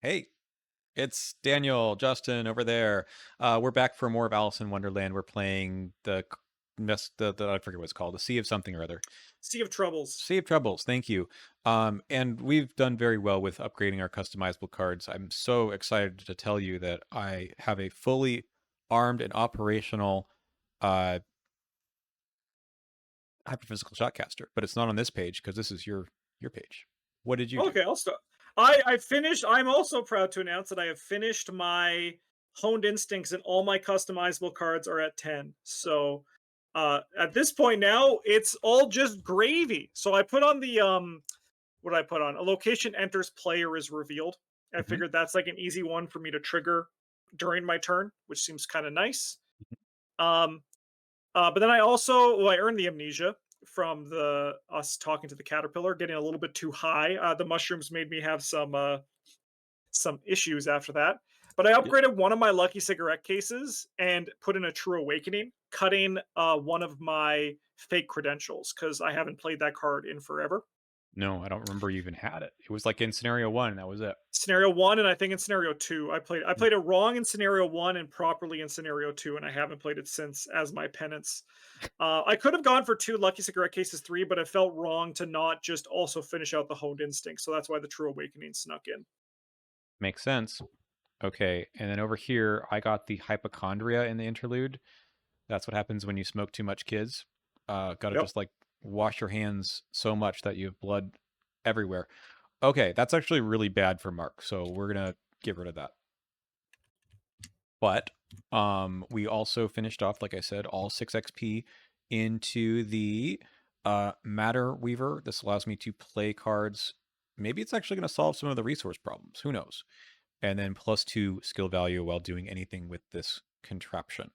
Hey, it's Daniel, Justin over there. We're back for more of Alice in Wonderland. We're playing the I forget what it's called, the Sea of something or other. Sea of Troubles. Sea of Troubles, thank you. And we've done very well with upgrading our customizable cards. I'm so excited to tell you that I have a fully armed and operational uh hyperphysical shotcaster, but it's not on this page because this is your page. What did you do? Okay, I'll start. I finished. I'm also proud to announce that I have finished my honed instincts, and all my customizable cards are at 10. So at this point now, it's all just gravy. So I put on the what did I put on? A location enters player is revealed. I Mhm. figured that's like an easy one for me to trigger during my turn, which seems kind of nice. Um, but then I also I earned the amnesia from the us talking to the caterpillar, getting a little bit too high. The mushrooms made me have some issues after that. But I Yeah. upgraded one of my lucky cigarette cases and put in a true awakening, cutting one of my fake credentials because I haven't played that card in forever. No, I don't remember you even had it. It was like in scenario one, and that was it. Scenario one, and I think in scenario two, I played it wrong in scenario one and properly in scenario two, and I haven't played it since as my penance. I could have gone for two lucky cigarette cases three, but it felt wrong to not just also finish out the honed instinct. So that's why the true awakening snuck in. Makes sense. Okay, and then over here, I got the hypochondria in the interlude. That's what happens when you smoke too much, kids. Gotta Yep. just like wash your hands so much that you have blood everywhere. Okay, that's actually really bad for Mark, so we're gonna get rid of that. But we also finished off, like I said, all 6 XP into the Matter Weaver. This allows me to play cards. Maybe it's actually going to solve some of the resource problems. Who knows? And then +2 skill value while doing anything with this contraption.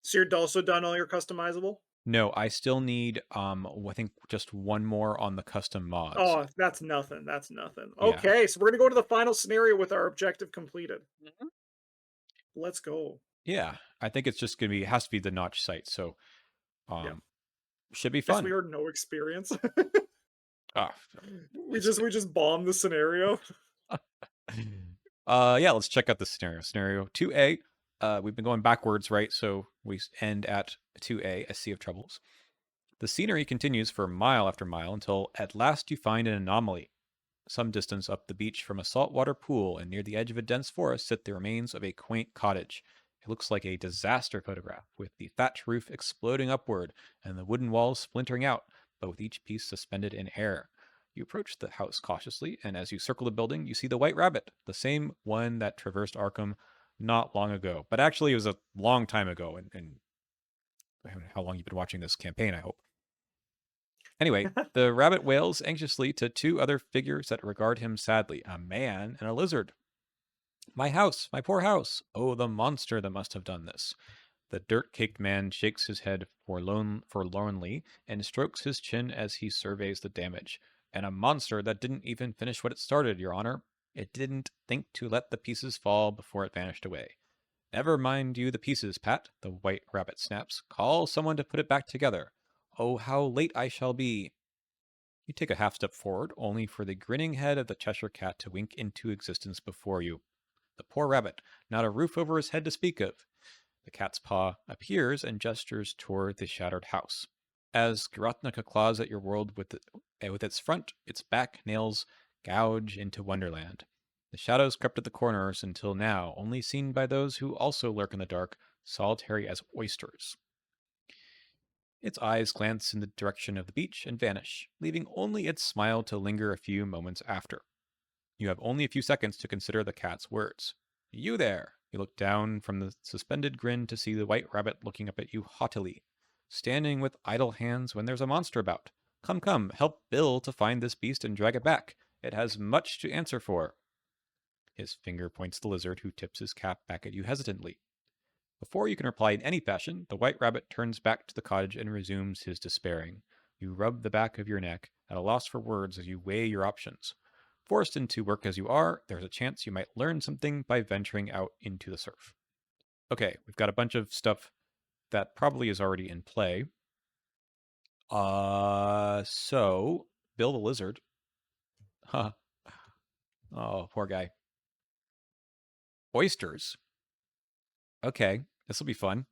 So you're also done all your customizable. No, I still need I think just one more on the custom mods. Oh, that's nothing. That's nothing. Yeah. Okay, so we're gonna go to the final scenario with our objective completed. Mhm. Let's go. Yeah, I think it's just going to be it has to be the notch site. So, Yeah. um should be Guess we fun. are no experience. Ah, we it's just we just bombed the scenario. Yeah, let's check out the scenario. Scenario 2A. We've been going backwards, right? So we end at 2A, a Sea of Troubles. The scenery continues for mile after mile until at last you find an anomaly. Some distance up the beach from a saltwater pool and near the edge of a dense forest sit the remains of a quaint cottage. It looks like a disaster photograph, with the thatch roof exploding upward and the wooden walls splintering out, but with each piece suspended in air. You approach the house cautiously, and as you circle the building, you see the White Rabbit, the same one that traversed Arkham not long ago. But actually, it was a long time ago, and how long you've been watching this campaign, I hope. Anyway, the rabbit wails anxiously to two other figures that regard him sadly, a man and a lizard. My house, my poor house. Oh, the monster that must have done this. The dirt-caked man shakes his head forlornly and strokes his chin as he surveys the damage. And a monster that didn't even finish what it started, Your Honor. It didn't think to let the pieces fall before it vanished away. Never mind you the pieces, Pat, the white rabbit snaps. Call someone to put it back together. Oh, how late I shall be. You take a half step forward, only for the grinning head of the Cheshire Cat to wink into existence before you. The poor rabbit, not a roof over his head to speak of. The cat's paw appears and gestures toward the shattered house. As Garotnica claws at your world with its front, its back nails gouge into Wonderland. The shadows crept at the corners until now only seen by those who also lurk in the dark, solitary as oysters. Its eyes glance in the direction of the beach and vanish, leaving only its smile to linger a few moments after. You have only a few seconds to consider the cat's words. You there! You look down from the suspended grin to see the white rabbit looking up at you haughtily, standing with idle hands when there's a monster about. Come, come, help Bill to find this beast and drag it back. It has much to answer for. His finger points the lizard, who tips his cap back at you hesitantly. Before you can reply in any fashion, the white rabbit turns back to the cottage and resumes his despairing. You rub the back of your neck, at a loss for words as you weigh your options. Forced into work as you are, there's a chance you might learn something by venturing out into the surf. Okay, we've got a bunch of stuff that probably is already in play. So Bill the lizard. Huh. Oh, poor guy. Oysters. Okay, this will be fun.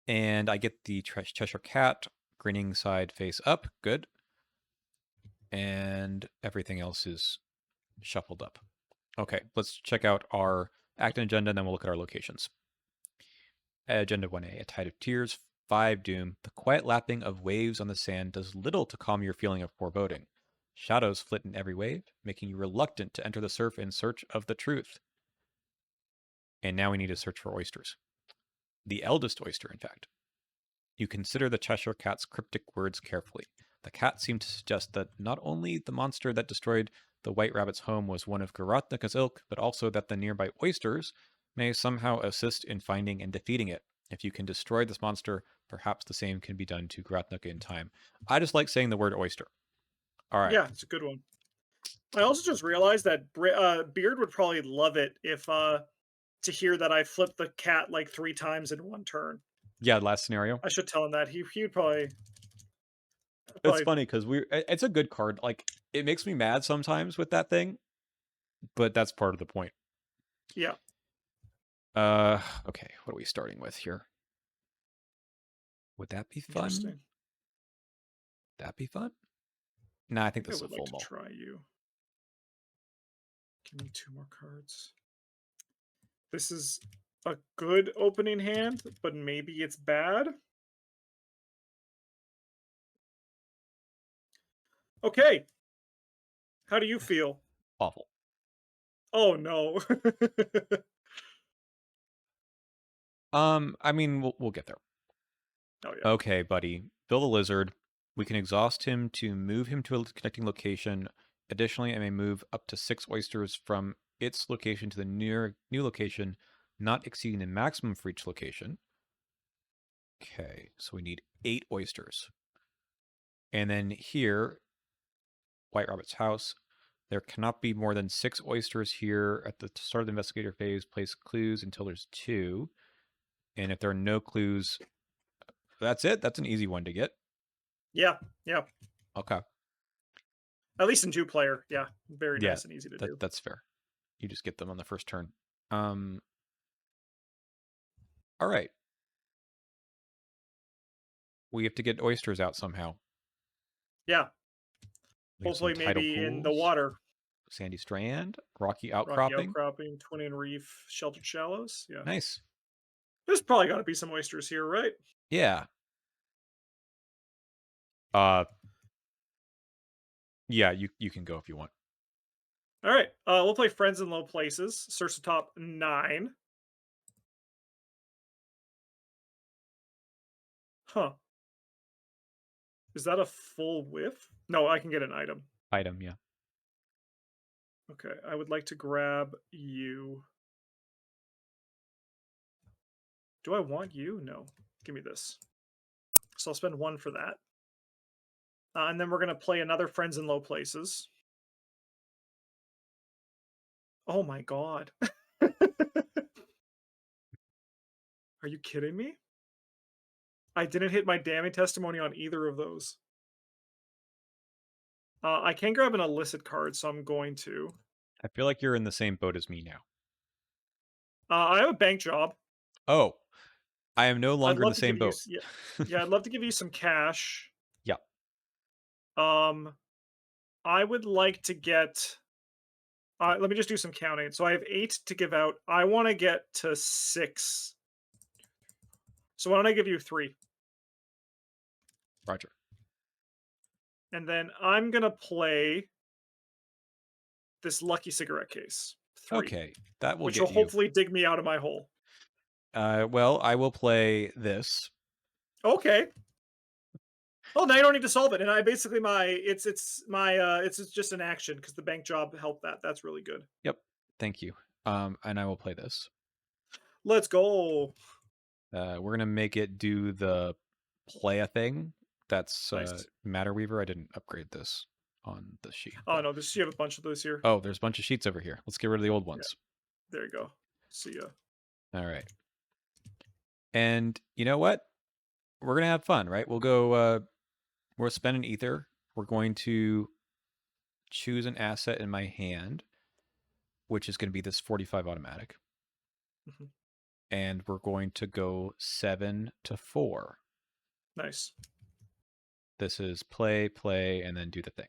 And I get the Cheshire Cat, grinning side face up. Good. And everything else is shuffled up. Okay, let's check out our action agenda, and then we'll look at our locations. Agenda 1A, A Tide of Tears. 5, Doom. The quiet lapping of waves on the sand does little to calm your feeling of foreboding. Shadows flit in every wave, making you reluctant to enter the surf in search of the truth. And now we need to search for oysters. The eldest oyster, in fact. You consider the Cheshire Cat's cryptic words carefully. The cat seemed to suggest that not only the monster that destroyed the White Rabbit's home was one of Garotnika's ilk, but also that the nearby oysters may somehow assist in finding and defeating it. If you can destroy this monster, perhaps the same can be done to Garotnika in time. I just like saying the word oyster. All right. Yeah, it's a good one. I also just realized that Beard would probably love it if to hear that I flipped the cat like 3 times in one turn. Yeah, last scenario. I should tell him that. He'd probably. It's funny because it's a good card. Like, it makes me mad sometimes with that thing, but that's part of the point. Yeah. Okay, what are we starting with here? Would that be fun? Interesting. That be fun? Nah, I think this is I a would full like to mull. try you. Give me 2 more cards. This is a good opening hand, but maybe it's bad. Okay. How do you feel? Awful. Oh no. I mean, we'll get there. Oh yeah. Okay, buddy. Bill the Lizard. We can exhaust him to move him to a connecting location. Additionally, I may move up to 6 oysters from its location to the new location, not exceeding the maximum for each location. Okay, so we need 8 oysters. And then here, White Rabbit's house. There cannot be more than 6 oysters here at the start of the investigator phase. Place clues until there's 2. And if there are no clues, that's it. That's an easy one to get. Yeah. Yeah. Okay. At least in 2-player. Yeah. Very Yeah, nice and easy to do. that's fair. You just get them on the first turn. All right. We have to get oysters out somehow. Yeah. We have Hopefully some tidal maybe in the pools, water. sandy strand, rocky Rocky outcropping. outcropping, twin and reef, sheltered shallows. Yeah. Nice. There's probably got to be some oysters here, right? Yeah. Uh yeah, you can go if you want. All right. We'll play Friends in Low Places. Search the top 9. Huh. Is that a full whiff? No, I can get an item. Item, yeah. Okay, I would like to grab you. Do I want you? No. Give me this. So I'll spend 1 for that. And then we're going to play another Friends in Low Places. Oh my god. Are you kidding me? I didn't hit my damning testimony on either of those. I can grab an illicit card, so I'm going to. I feel like you're in the same boat as me now. I have a bank job. Oh, I am no I'd longer in love the to same give you, boat. yeah, I'd love to give you some cash. Yeah. I would like to get. Let me just do some counting. So I have 8 to give out. I want to get to 6. So why don't I give you 3? Roger. And then I'm gonna play this lucky cigarette case. 3. Okay, that will which get will you. hopefully dig me out of my hole. Well, I will play this. Okay. Oh, now you don't need to solve it. And I basically it's just an action because the bank job helped that. That's really good. Yep. Thank you. And I will play this. Let's go. We're gonna make it do the play a thing. That's Nice. Matter Weaver. I didn't upgrade this on the sheet. Oh but- no, you have a bunch of those here. Oh, there's a bunch of sheets over here. Let's get rid of the old ones. There you go. See ya. All right. And you know what? We're gonna have fun, right? We'll go. We'll spend an ether. We're going to choose an asset in my hand. which is going to be this 45 automatic. Mhm. And we're going to go 7 to 4. Nice. This is play, and then do the thing.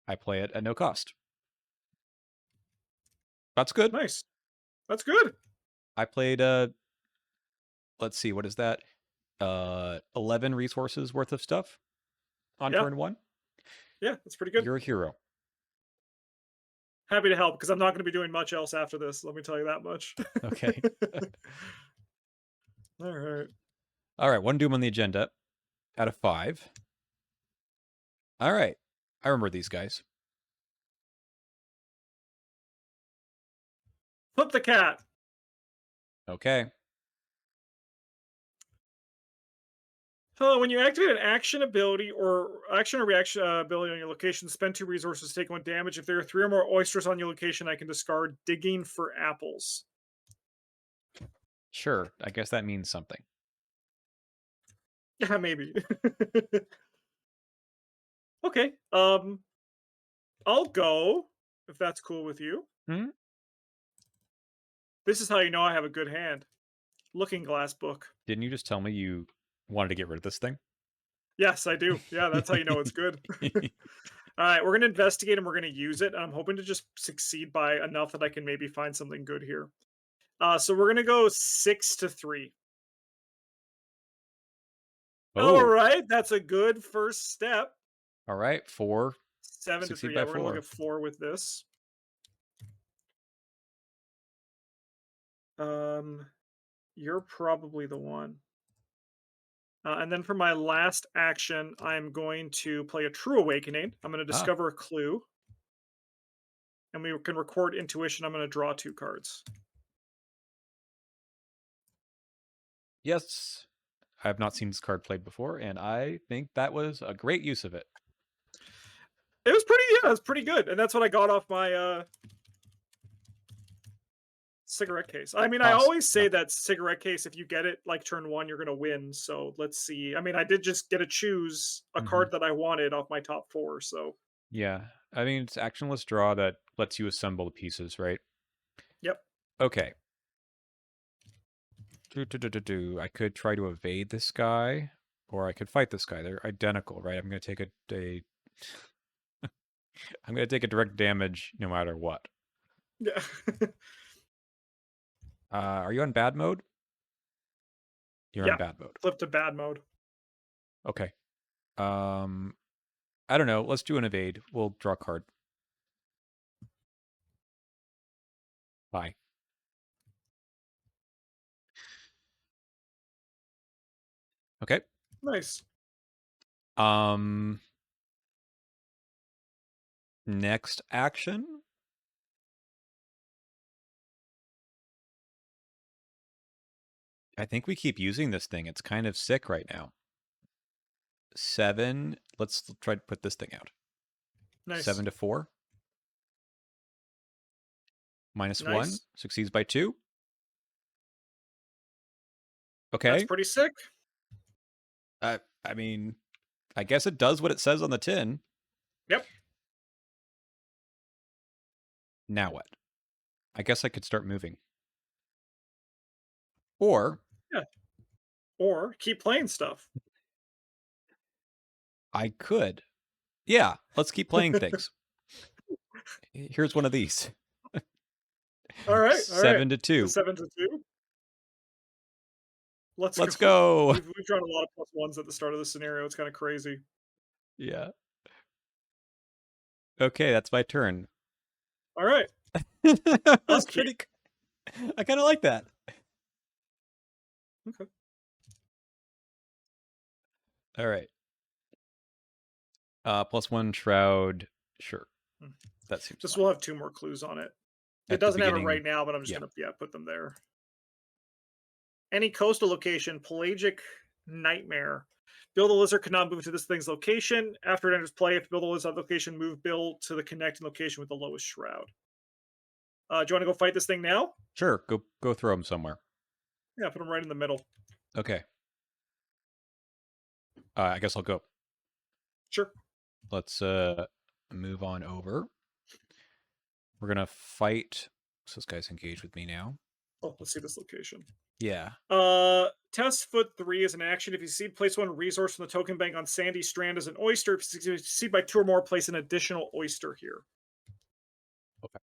I play it at no cost. That's good. Nice. That's good. I played, let's see, what is that? 11 resources worth of stuff on Yeah. turn 1. Yeah, that's pretty good. You're a hero. Happy to help because I'm not going to be doing much else after this. Let me tell you that much. Okay. All right. All right, 1 doom on the agenda out of 5. All right. I remember these guys. Flip the cat. Okay. So when you activate an action ability or action or reaction ability on your location, spend 2 resources, take 1 damage. If there are 3 or more oysters on your location, I can discard digging for apples. Sure. I guess that means something. Yeah, maybe. Okay. I'll go if that's cool with you. Hmm? This is how you know I have a good hand. Looking Glass book. Didn't you just tell me you wanted to get rid of this thing? Yes, I do. Yeah, that's how you know it's good. All right, we're going to investigate and we're going to use it. I'm hoping to just succeed by enough that I can maybe find something good here. So we're going to go 6 to 3. All Oh, right, that's a good first step. all right. 4. 7 to Succeed 3. by Yeah, we're going to 4. look at 4 with this. You're probably the one. And then for my last action, I'm going to play a True Awakening. I'm going to Ah, discover a clue. And we can record Intuition. I'm going to draw 2 cards. yes. I have not seen this card played before, and I think that was a great use of it. It was pretty, yeah, it was pretty good. And that's what I got off my cigarette case. I mean, I Cost always say nothing. that cigarette case, if you get it like turn 1, you're going to win. So let's see. I mean, I did just get to choose a Mhm. card that I wanted off my top 4. So, Yeah. I mean, it's actionless draw that lets you assemble the pieces, right? yep. Okay. I could try to evade this guy, or I could fight this guy. They're identical, right? I'm going to take a I'm going to take a direct damage no matter what. Yeah. Are you on bad mode? You're on Yeah. bad mode. Flip to bad mode. Okay. I don't know. Let's do an evade. We'll draw a card. Bye. Okay. Nice. Next action. I think we keep using this thing. It's kind of sick right now. 7. Let's try to put this thing out. Nice. 7 to 4. -1. Nice. Succeeds by 2. That's Okay. pretty sick. I mean, I guess it does what it says on the tin. Yep. Now what? I guess I could start moving. Or Yeah. Or keep playing stuff. I could. Yeah, let's keep playing things. Here's one of these. All right. All right. 7 to The 2. 7 to 2. Let's Let's go. go. We've drawn a lot of +1s at the start of the scenario. It's kind of crazy. Yeah. Okay, that's my turn. All right. That's Okay. pretty. I kind of like that. Okay. All right. +1 shroud. Sure. Hmm. That seems This fine. will have 2 more clues on it. It At the doesn't have it beginning. right now, but I'm just Yeah. gonna put them there. Any coastal location, pelagic nightmare. Build a lizard cannot move to this thing's location. After it enters play, if you build a lizard location, move Bill to the connecting location with the lowest shroud. Do you want to go fight this thing now? Sure. Go throw them somewhere. Yeah, put him right in the middle. Okay. I guess I'll go. Sure. Let's move on over. We're gonna fight. So this guy's engaged with me now. Oh, let's see this location. Yeah. Test foot 3 is an action. If you seed, place one resource from the token bank on Sandy Strand as an oyster. If you seed by 2 or more, place an additional oyster here. Okay.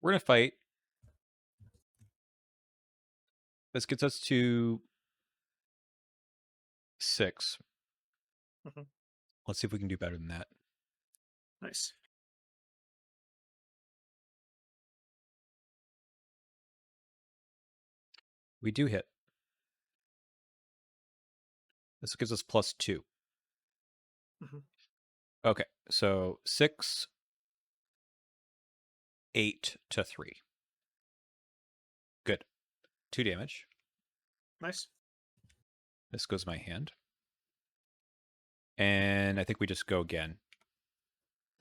We're gonna fight. This gets us to 6. Mhm. Let's see if we can do better than that. Nice. We do hit. This gives us +2. Mhm. Okay, so 6, 8 to 3. Good. 2 damage. Nice. This goes my hand. And I think we just go again.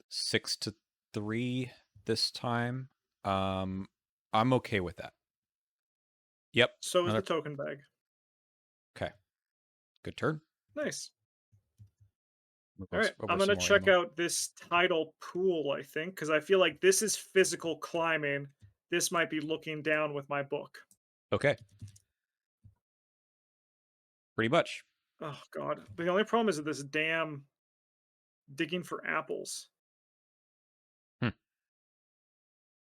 6 to 3 this time. I'm okay with that. Yep. So is the token bag. Okay. Good turn. Nice. Move All right, over I'm some gonna more check ammo. out this tidal pool, I think, because I feel like this is physical climbing. This might be looking down with my book. Okay. Pretty much. Oh god. The only problem is that this damn digging for apples.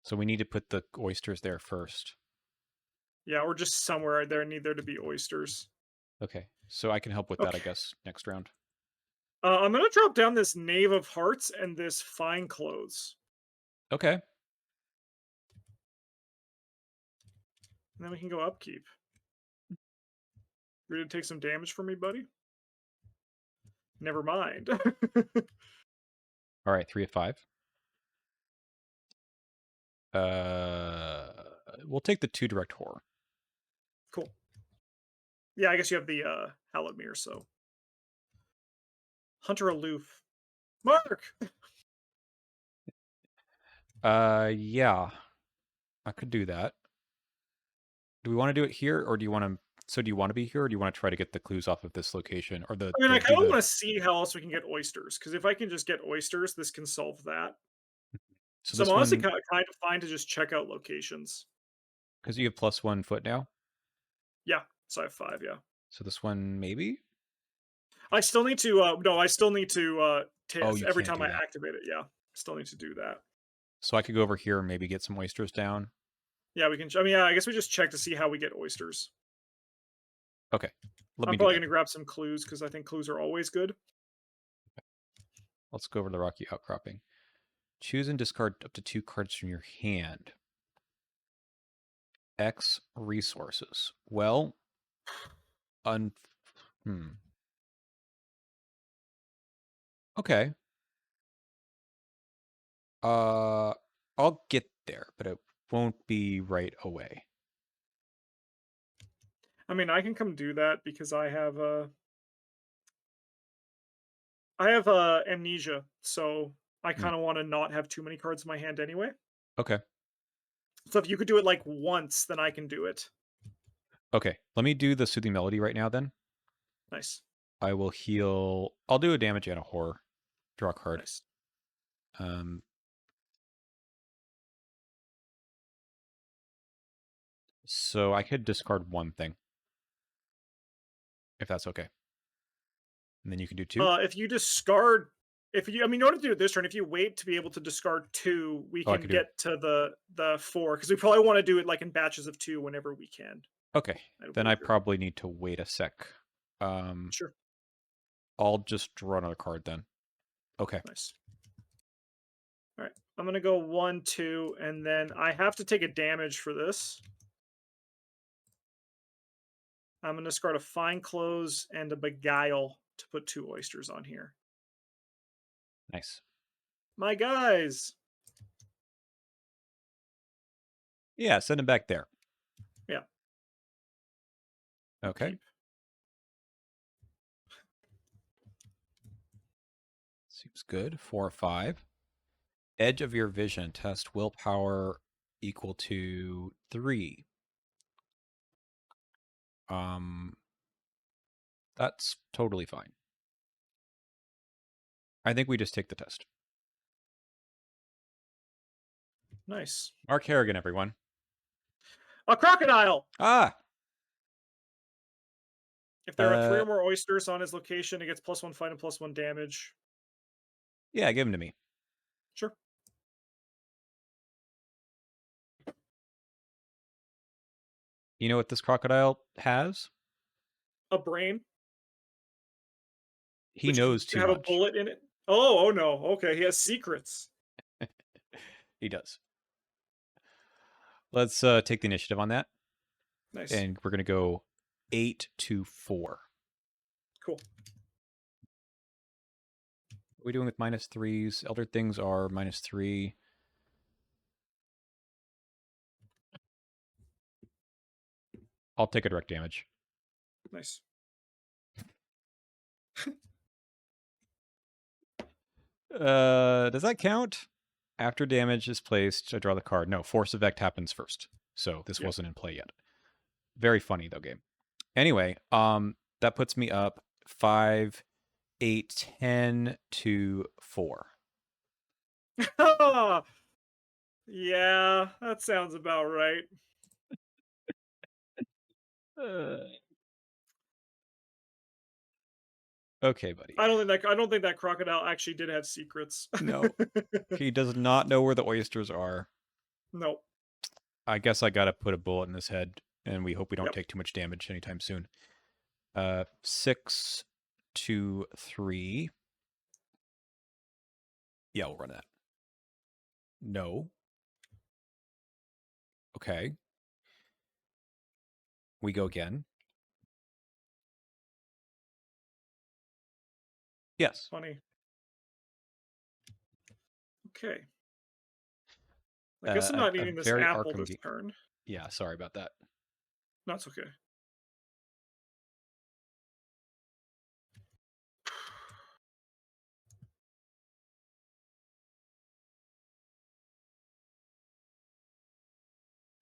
So we need to put the oysters there first. Yeah, or just somewhere there need there to be oysters. Okay. So I can help with that, I Okay. guess, next round. I'm gonna drop down this Knave of Hearts and this Fine Clothes. Okay. And then we can go upkeep. Ready to take some damage from me, buddy? Never mind. All right, 3 of 5. Uh, we'll take the 2 direct horror. Cool. Yeah, I guess you have the Hallowed Mirror, so. Hunter Aloof. Mark! Yeah, I could do that. Do we want to do it here, or do you want to? So do you want to be here, or do you want to try to get the clues off of this location, or I mean, I do kind of the? want to see how else we can get oysters, because if I can just get oysters, this can solve that. So So I'm this honestly one, kind of fine to just check out locations. because you have +1 foot now. Yeah, so I have 5, yeah. So this one maybe. I still need to, no, I still need to, Oh, test you every can't time do I that. activate it, yeah. Still need to do that. So I could go over here and maybe get some oysters down. Yeah, we can, I mean, yeah, I guess we just check to see how we get oysters. Okay, let I'm me do probably that going to then. grab some clues, because I think clues are always good. Let's go over the rocky outcropping. Choose and discard up to 2 cards from your hand. X resources. Well, hmm. Okay. I'll get there, but it won't be right away. I mean, I can come do that because I have amnesia, so I Hmm. kind of want to not have too many cards in my hand anyway. Okay. So if you could do it like once, then I can do it. Okay. Let me do the soothing melody right now then. Nice. I will heal. I'll do a damage and a horror. Draw a card. Nice. Um, so I could discard one thing, if that's okay. And then you can do 2. If you discard, if you, I mean, in order to do it this turn, if you wait to be able to discard 2, we Oh, I can could do. get to the 4 because we probably want to do it like in batches of 2 whenever we can. Okay. I'd Then I wager. probably need to wait a sec. Sure. I'll just draw another card then. Okay. Nice. All right. I'm gonna go 1, 2, and then I have to take a damage for this. I'm gonna discard a Fine Clothes and a Beguile to put 2 oysters on here. Nice. My guys. Yeah, send him back there. Yeah. Okay. Keep. Seems good. 4 or 5. Edge of your vision. Test willpower equal to 3. That's totally fine. I think we just take the test. Nice. Mark Harrigan, everyone. A crocodile! Ah! If there are 3 or more oysters on his location, it gets +1 fight and +1 damage. Yeah, give him to me. Sure. You know what this crocodile has? A brain, He which could knows too have a much. bullet in it. Oh no. Okay, he has secrets. He does. Let's take the initiative on that. Nice. And we're going to go 8-4. Cool. What are we doing with -3s? Elder things are -3. I'll take a direct damage. Nice. Does that count? After damage is placed, I draw the card. No, force effect happens first. So this Yep. wasn't in play yet. Very funny though, game. Anyway, that puts me up 5, 8, 10 to 4. Yeah, that sounds about right. Okay, buddy. I don't think that crocodile actually did have secrets. No, he does not know where the oysters are. Nope. I guess I gotta put a bullet in his head, and we hope we don't Yep. take too much damage anytime soon. 6 to 3. Yeah, we'll run that. No. Okay. We go again. Yes. Funny. Okay. I guess I'm not A eating this very apple Arkham this game. turn. Yeah, sorry about that. That's okay.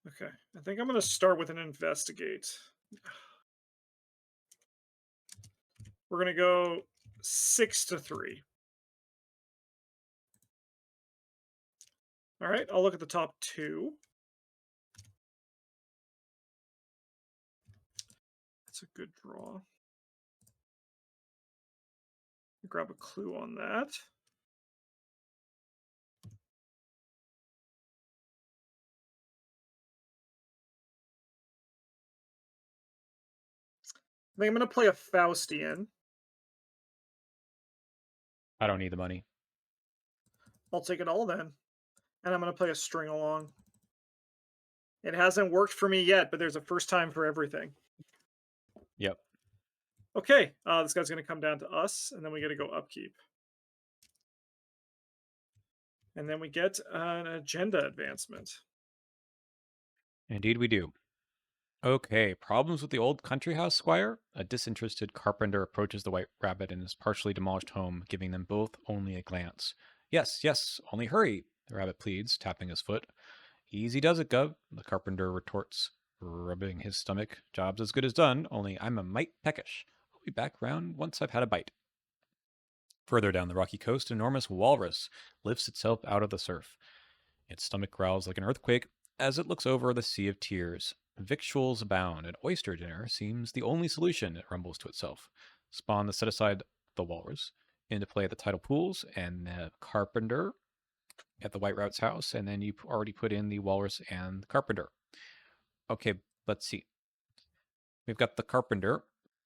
Okay. I think I'm going to start with an investigate. We're going to go 6 to 3. All right. I'll look at the top 2. That's a good draw. Grab a clue on that. I think I'm going to play a Faustian. I don't need the money. I'll take it all then. And I'm going to play a string along. It hasn't worked for me yet, but there's a first time for everything. Yep. Okay, this guy's going to come down to us, and then we get to go upkeep. And then we get an agenda advancement. Indeed we do. Okay, problems with the old country house, Squire? A disinterested carpenter approaches the White Rabbit and his partially demolished home, giving them both only a glance. Yes, yes, only hurry, the rabbit pleads, tapping his foot. Easy does it, Gov, the carpenter retorts, rubbing his stomach. Job's as good as done, only I'm a mite peckish. I'll be back round once I've had a bite. Further down the rocky coast, an enormous walrus lifts itself out of the surf. Its stomach growls like an earthquake as it looks over the sea of tears. Victuals abound, and oyster dinner seems the only solution, it rumbles to itself. Spawn to set aside the walrus into play at the tidal pools, and the carpenter at the White Route's house, and then you already put in the walrus and the carpenter. Okay, let's see. We've got the carpenter.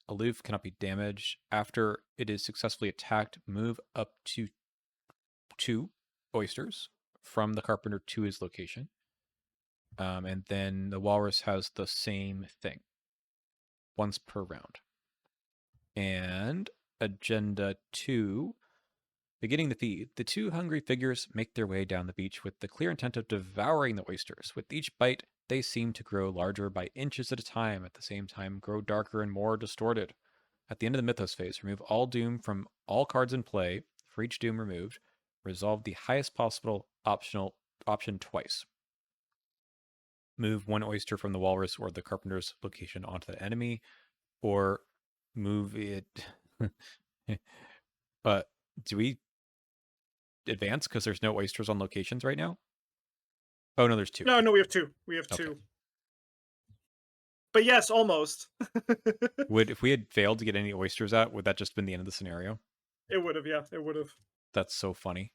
Aloof, cannot be damaged. After it is successfully attacked, move up to 2 oysters from the carpenter to his location. And then the walrus has the same thing once per round. And agenda 2, beginning the feed, the 2 hungry figures make their way down the beach with the clear intent of devouring the oysters. With each bite, they seem to grow larger by inches at a time, at the same time grow darker and more distorted. At the end of the Mythos phase, remove all doom from all cards in play. For each doom removed, resolve the highest possible option twice. Move 1 oyster from the walrus or the carpenter's location onto the enemy, or move it. But do we advance because there's no oysters on locations right now? Oh no, there's 2. No, we have 2. We have Okay. 2. But yes, almost. Would if we had failed to get any oysters out, would that just been the end of the scenario? It would have, yeah, it would have. That's so funny.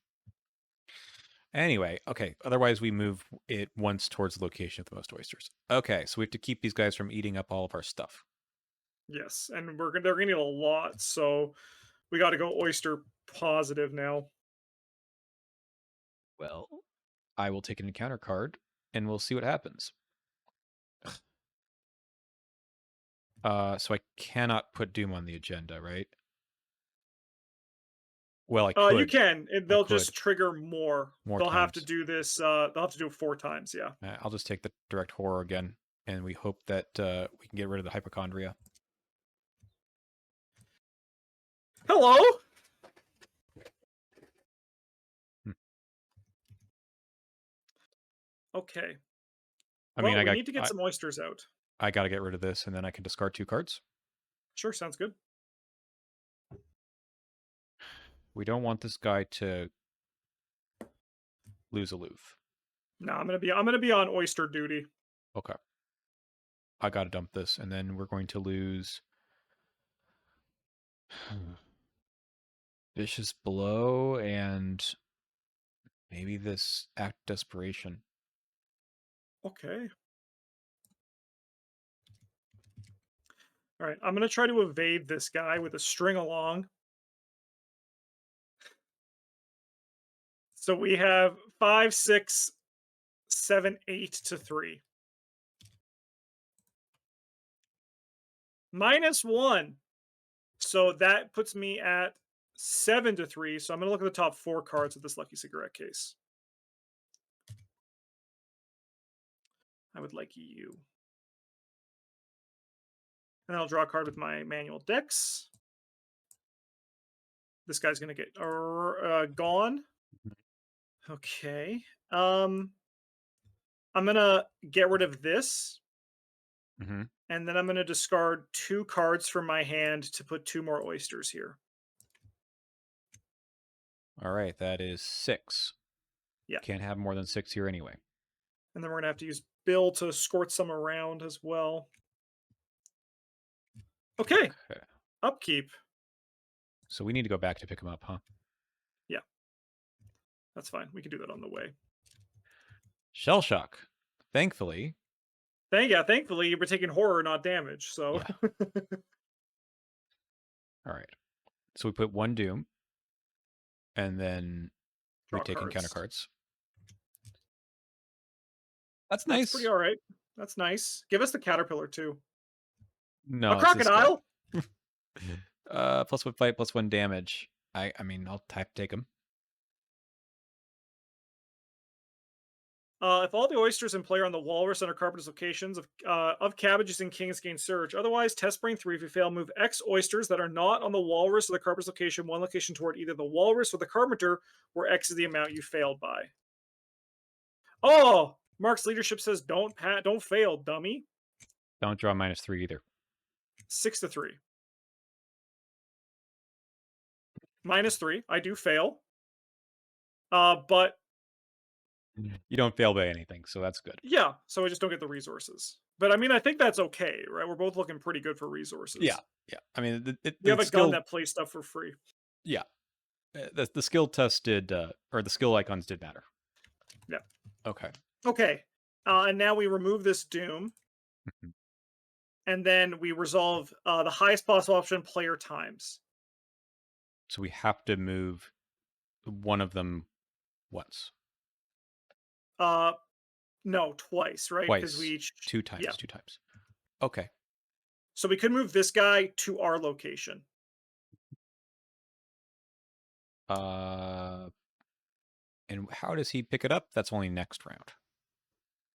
Anyway, okay. Otherwise, we move it once towards the location with the most oysters. Okay, so we have to keep these guys from eating up all of our stuff. Yes, and they're gonna need a lot, so we got to go oyster positive now. Well, I will take an encounter card, and we'll see what happens. So I cannot put Doom on the agenda, right? Well, I You could. can. I They'll could just trigger more. more They'll have to times. do this. They'll have to do it 4 times. Yeah. I'll just take the direct horror again, and we hope that we can get rid of the hypochondria. Hello. Hmm. Okay. I Well, mean, we need to get some oysters out. I got to get rid of this, and then I can discard 2 cards. Sure, sounds good. We don't want this guy to lose aloof. No, I'm gonna be on oyster duty. Okay. I got to dump this, and then we're going to lose Vicious Blow and maybe this Act Desperation. Okay. All right, I'm gonna try to evade this guy with a string along. So we have 5, 6, 7, 8 to 3. -1. So that puts me at 7 to 3. So I'm gonna look at the top 4 cards of this lucky cigarette case. I would like you. And I'll draw a card with my manual decks. This guy's gonna get gone. Okay. I'm gonna get rid of this, Mm-hmm. and then I'm gonna discard 2 cards from my hand to put 2 more oysters here. All right, that is 6. Yeah. Can't have more than 6 here anyway. And then we're gonna have to use Bill to escort some around as well. Okay. Upkeep. So we need to go back to pick him up, huh? Yeah. That's fine. We can do that on the way. Shell Shock. Thankfully. Thankfully, we're taking horror, not damage. So. Yeah. All right. So we put 1 Doom, and then we take encounter cards. That's nice. That's pretty all right. That's nice. Give us the caterpillar too. No, a crocodile. +1 fight, +1 damage. I mean, I'll take him. If all the oysters in play are on the walrus and our carpenter's locations of cabbages and kings gain surge. Otherwise, test brain 3. If you fail, move X oysters that are not on the walrus or the carpenter's location, 1 location toward either the walrus or the carpenter, where X is the amount you failed by. Oh, Mark's leadership says don't fail, dummy. Don't draw -3 either. 6 to 3. -3. I do fail. But you don't fail by anything, so that's good. Yeah, so I just don't get the resources. But I mean, I think that's okay, right? We're both looking pretty good for resources. Yeah. I mean, you have a gun that plays stuff for free. Yeah. The skill test did, or the skill icons did matter. Yeah. Okay. Okay. And now we remove this Doom. And then we resolve the highest possible option player times. So we have to move one of them once. No, twice, right? Twice. Because we each 2 times. Yeah. 2 times. Okay. So we could move this guy to our location. And how does he pick it up? That's only next round.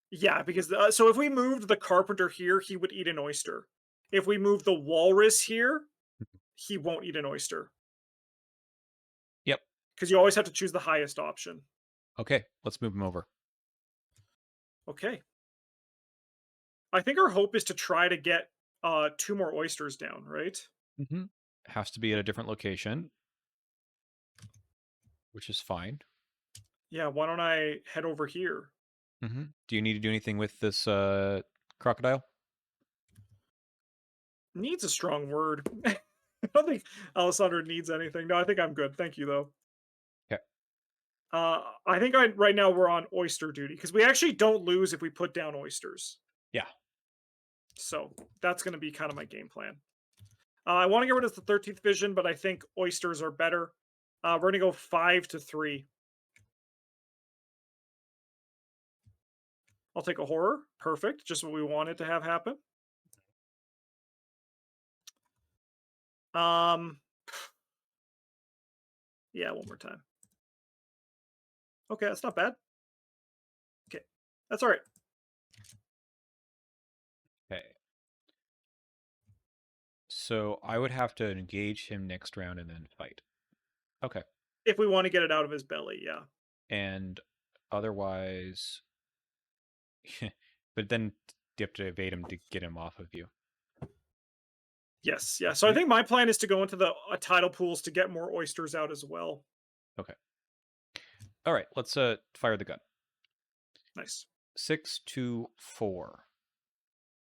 Yeah, because so if we moved the carpenter here, he would eat an oyster. If we move the walrus here, he won't eat an oyster. Yep. Because you always have to choose the highest option. Okay, let's move him over. Okay. I think our hope is to try to get 2 more oysters down, right? Mm-hmm. Has to be at a different location. which is fine. Yeah, why don't I head over here? Do you need to do anything with this crocodile? Needs a strong word. I don't think Alessandro needs anything. No, I think I'm good. Thank you, though. Okay. I think right now we're on oyster duty because we actually don't lose if we put down oysters. Yeah. So that's going to be kind of my game plan. I want to get rid of the 13th vision, but I think oysters are better. We're going to go 5-3. I'll take a horror. Perfect. Just what we wanted to have happen. Um, yeah, one more time. Okay, that's not bad. Okay, that's all right. Okay. So I would have to engage him next round and then fight. Okay. If we want to get it out of his belly, yeah. And otherwise, but then you have to evade him to get him off of you. Yes, yeah. So I think my plan is to go into the tidal pools to get more oysters out as well. Okay. All right. Let's fire the gun. Nice. 6-4.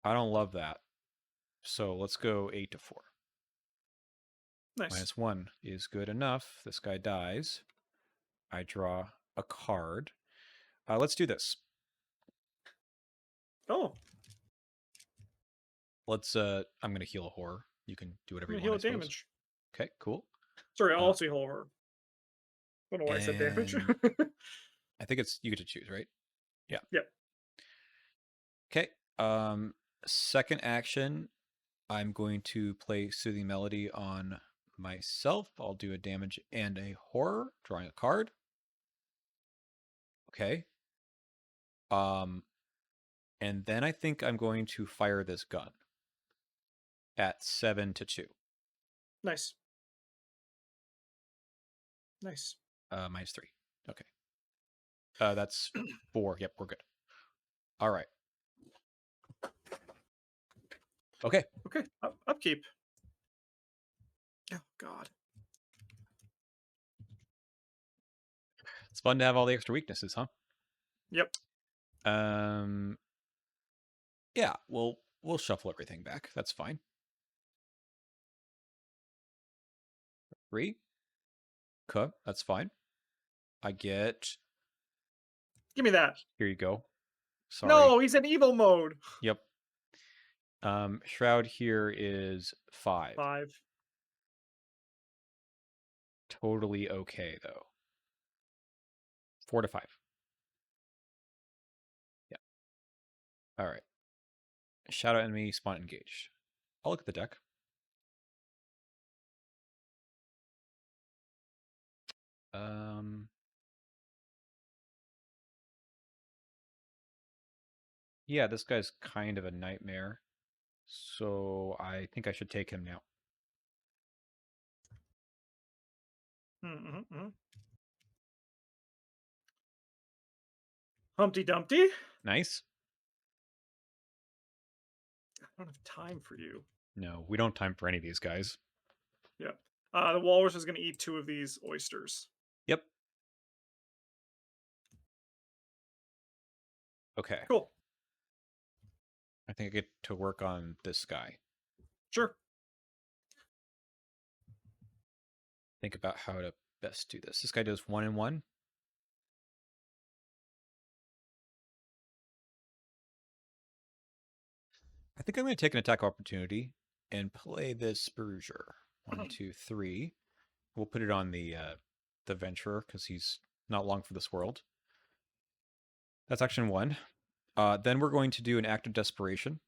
I don't love that. So let's go 8-4. Nice. -1 is good enough. This guy dies. I draw a card. Let's do this. Oh, Let's I'm gonna heal a horror. You can do whatever I'm you gonna want, heal I suppose. damage. Okay, cool. Sorry, I'll also heal her. I don't know why I said damage. And I think it's you get to choose, right? Yeah. Yep. Okay. Second action, I'm going to play Soothing Melody on myself. I'll do a damage and a horror, drawing a card. Okay. And then I think I'm going to fire this gun at 7-2. Nice. Nice. -3. Okay. That's 4. Yep, we're good. All right. Okay. Okay. Upkeep. Oh God. It's fun to have all the extra weaknesses, huh? Yep. Yeah, we'll shuffle everything back. That's fine. 3. Okay, that's fine. I get. Give me that. Here you go. Sorry. No, he's in evil mode. Yep. Shroud here is 5. 5. Totally okay though. 4-5. Yeah. All right. Shadow enemy spawn engaged. I'll look at the deck. Yeah, this guy's kind of a nightmare. So I think I should take him now. Mm-hmm. Humpty Dumpty. Nice. I don't have time for you. No, we don't have time for any of these guys. Yep. The walrus is going to eat 2 of these oysters. Yep. Okay. Cool. I think I get to work on this guy. Sure. Think about how to best do this. This guy does 1 and 1. I think I'm going to take an attack opportunity and play this Bruiser. 1, 2, 3. We'll put it on the Venturer because he's not long for this world. That's action 1. Then we're going to do an act of desperation.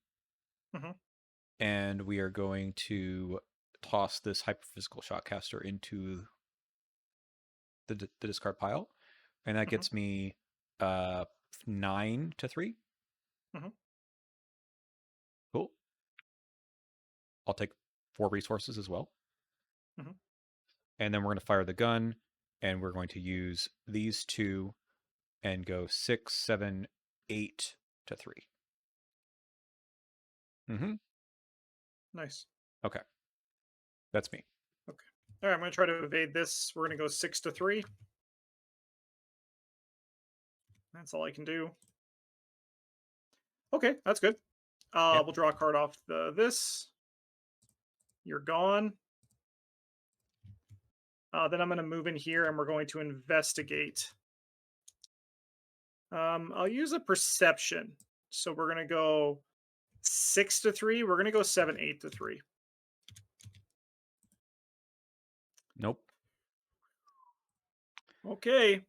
And we are going to toss this Hyperphysical Shotcaster into the discard pile. And that gets me 9-3. Cool. I'll take 4 resources as well. And then we're going to fire the gun, and we're going to use these 2 and go 6, 7, 8 to 3. Nice. Okay. That's me. Okay. All right, I'm going to try to evade this. We're going to go 6-3. That's all I can do. Okay, that's good. Yep. We'll draw a card off this. You're gone. Then I'm going to move in here and we're going to investigate. I'll use a perception. So we're going to go 6 to 3. We're going to go 7, 8 to 3. Nope. Okay.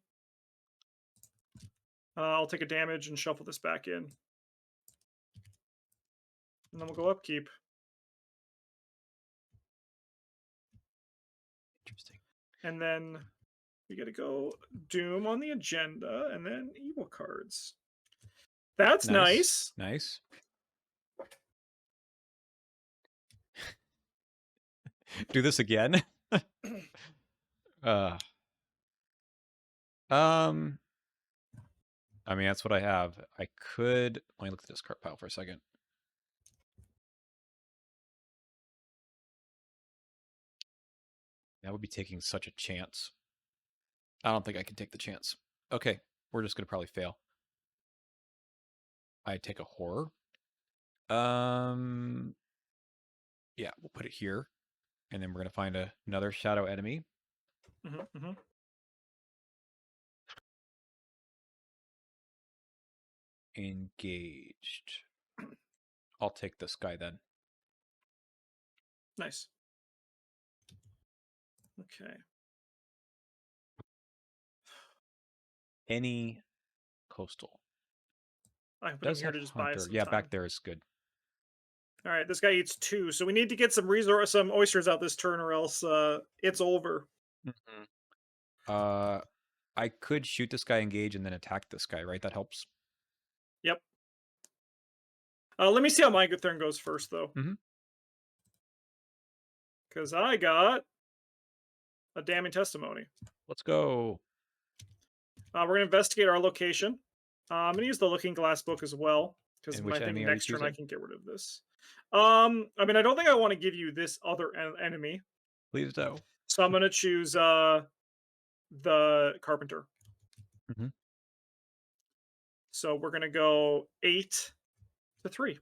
I'll take a damage and shuffle this back in. And then we'll go upkeep. Interesting. And then we get to go Doom on the agenda and then evil cards. That's nice. Nice. Do this again. I mean, that's what I have. I could... Let me look at this card pile for a second. That would be taking such a chance. I don't think I can take the chance. Okay, we're just going to probably fail. I take a horror. Yeah, we'll put it here. And then we're going to find another shadow enemy. Engaged. I'll take this guy then. Nice. Okay. Any coastal. I put him here to just buy us some Yeah, time. back there is good. All right, this guy eats 2, so we need to get some oysters out this turn, or else it's over. I could shoot this guy, engage, and then attack this guy, right? That helps. Yep. Let me see how my good turn goes first, though. Because I got a damning testimony. Let's go. We're going to investigate our location. I'm going to use the Looking Glass book as well, because I think next turn I can get rid of this. I mean, I don't think I want to give you this other enemy. Please do. So I'm going to choose the Carpenter. So we're going to go 8 to 3.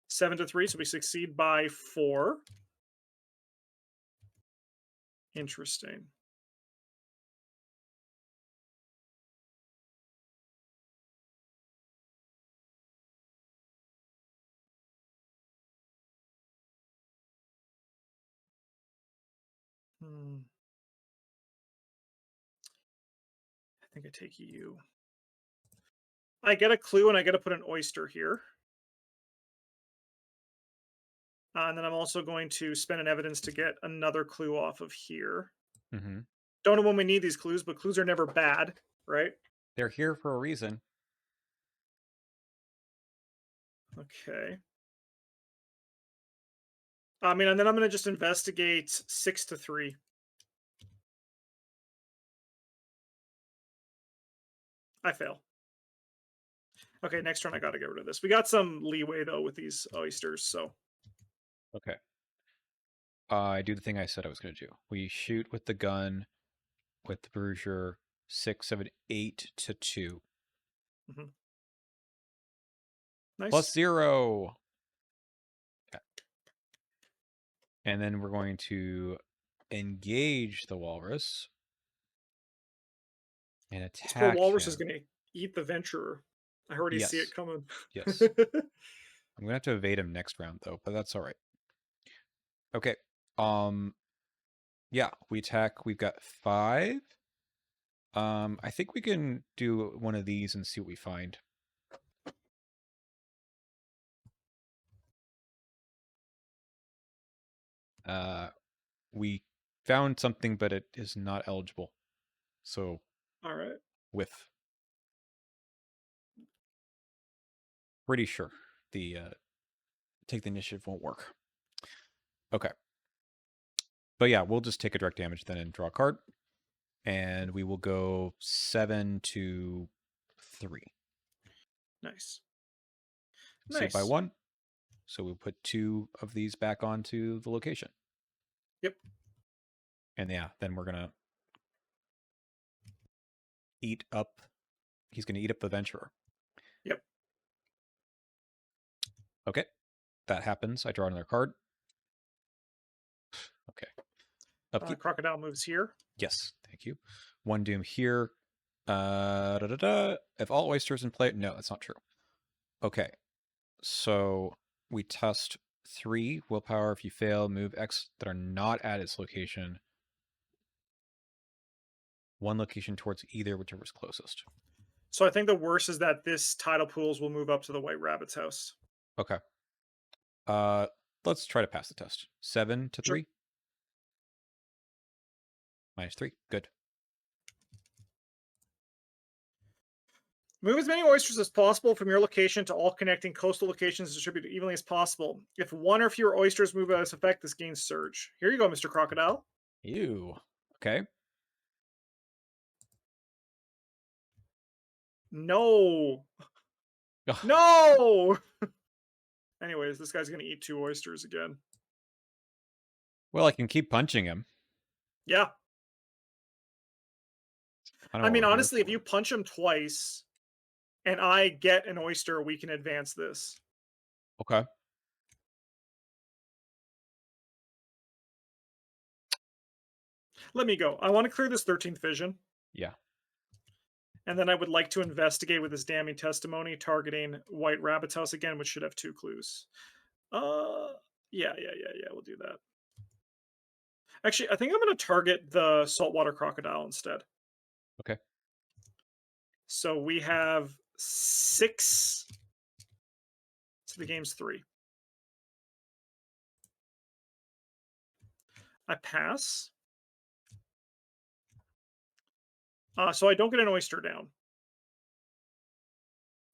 7 to 3, so we succeed by 4. Interesting. I think I take you. I get a clue and I get to put an oyster here. And then I'm also going to spend an evidence to get another clue off of here. Don't know when we need these clues, but clues are never bad, right? They're here for a reason. Okay. I mean, and then I'm going to just investigate 6 to 3. I fail. Okay, next turn I got to get rid of this. We got some leeway, though, with these oysters, so... Okay. I do the thing I said I was going to do. We shoot with the gun, with the bruiser, 6, 7, 8 to 2. Nice. Plus 0. Okay. And then we're going to engage the walrus and attack. This poor walrus is going to eat the venturer. I already see it coming. Yes. I'm going to have to evade him next round, though, but that's all right. Okay. Yeah, we attack. We've got 5. I think we can do one of these and see what we find. We found something, but it is not eligible. So, all right. With pretty sure the take the initiative won't work. Okay. But yeah, we'll just take a direct damage then and draw a card. And we will go 7 to 3. Nice. Save by 1. So we'll put 2 of these back onto the location. Yep. And yeah, then we're going to eat up. He's going to eat up the adventurer. Yep. Okay, that happens. I draw another card. Okay. Upkeep. Crocodile moves here. Yes, thank you. One doom here. If all oysters in play, no, that's not true. Okay, so we test 3 willpower. If you fail, move X that are not at its location. 1 location towards either, whichever's closest. So I think the worst is that this tidal pools will move up to the White Rabbit's house. Okay. Let's try to pass the test. 7 to 3. Sure. -3. Good. Move as many oysters as possible from your location to all connecting coastal locations distributed evenly as possible. If 1 or fewer oysters move out of effect, this gains surge. Here you go, Mr. Crocodile. Ew. Okay. No. No! Anyways, this guy's going to eat 2 oysters again. Well, I can keep punching him. Yeah. I mean, honestly, if you punch punch him twice and I get an oyster, we can advance this. Okay. Let me go. I want to clear this 13th vision. Yeah. And then I would like to investigate with this damning testimony, targeting White Rabbit's house again, which should have 2 clues. Yeah. We'll do that. Actually, I think I'm going to target the saltwater crocodile instead. Okay. So we have 6. So the game's 3. I pass. So I don't get an oyster down.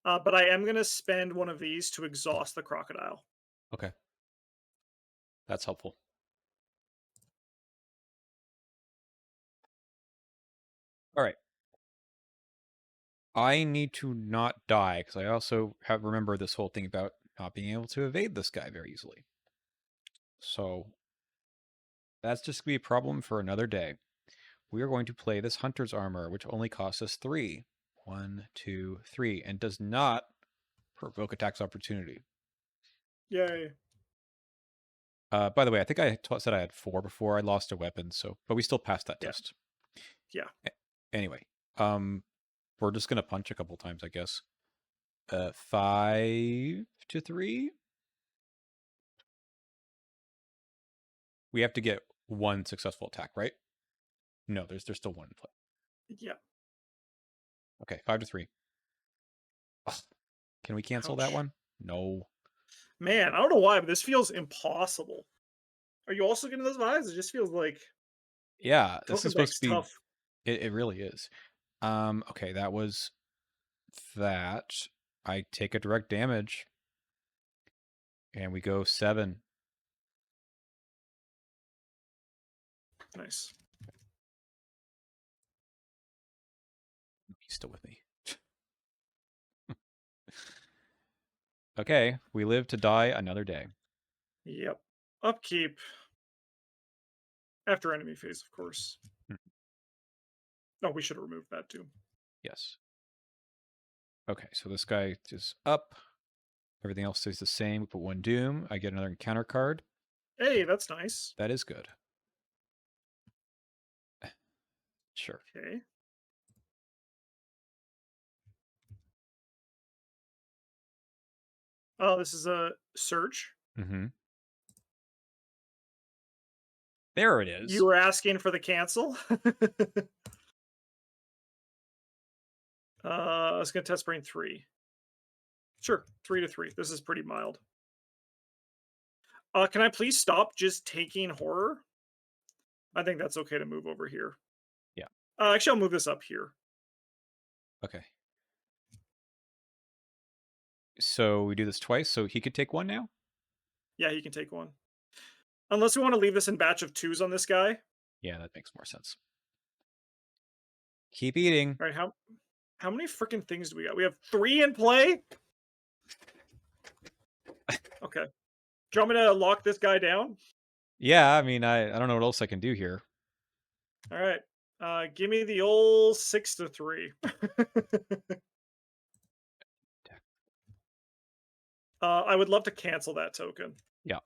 But I am going to spend one of these to exhaust the crocodile. Okay. That's helpful. All right. I need to not die because I also remember this whole thing about not being able to evade this guy very easily. So that's just going to be a problem for another day. We are going to play this hunter's armor, which only costs us 3. 1, 2, 3, and does not provoke attacks opportunity. Yay. By the way, I think I said I had 4 before. I lost a weapon, but we still passed that test. Yeah. Anyway, we're just gonna punch a couple times, I guess. 5 to 3. We have to get 1 successful attack, right? No, there's still 1 in play. Yeah. Okay, 5 to 3. Ugh. Can we cancel that one? No. Man, I don't know why, but this feels impossible. Are you also getting those vibes? It just feels like Yeah, this is supposed to be tough. It really is. Okay, that was that. I take a direct damage. And we go 7. Nice. He's still with me. Okay, we live to die another day. Yep. Upkeep. After enemy phase, of course. No, we should have removed that too. Yes. Okay, so this guy is up. Everything else stays the same. We put 1 doom. I get another encounter card. Hey, that's nice. That is good. Sure. Okay. Oh, this is a search. Mm-hmm. There it is. You were asking for the cancel? I was going to test brain 3. Sure, 3 to 3. This is pretty mild. Can I please stop just taking horror? I think that's okay to move over here. Yeah. Actually, I'll move this up here. Okay. So we do this twice, so he could take 1 now? Yeah, he can take 1. Unless we want to leave this in batch of 2s on this guy. Yeah, that makes more sense. Keep eating. All right, how many freaking things do we got? We have 3 in play? Okay. Do you want me to lock this guy down? Yeah, I mean, I don't know what else I can do here. All right. Give me the old 6-3. I would love to cancel that token. Yeah.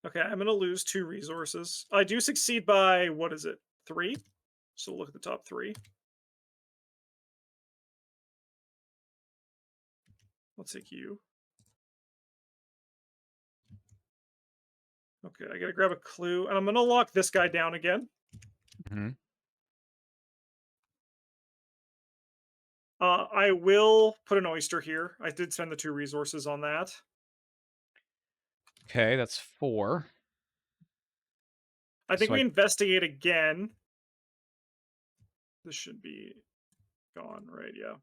Okay, I'm gonna lose 2 resources. I do succeed by, what is it, 3? So look at the top 3. I'll take you. Okay, I gotta grab a clue, and I'm gonna lock this guy down again. Hmm. I will put an oyster here. I did spend the 2 resources on that. Okay, that's 4. I think So we I investigate again. This should be gone, right? Yeah.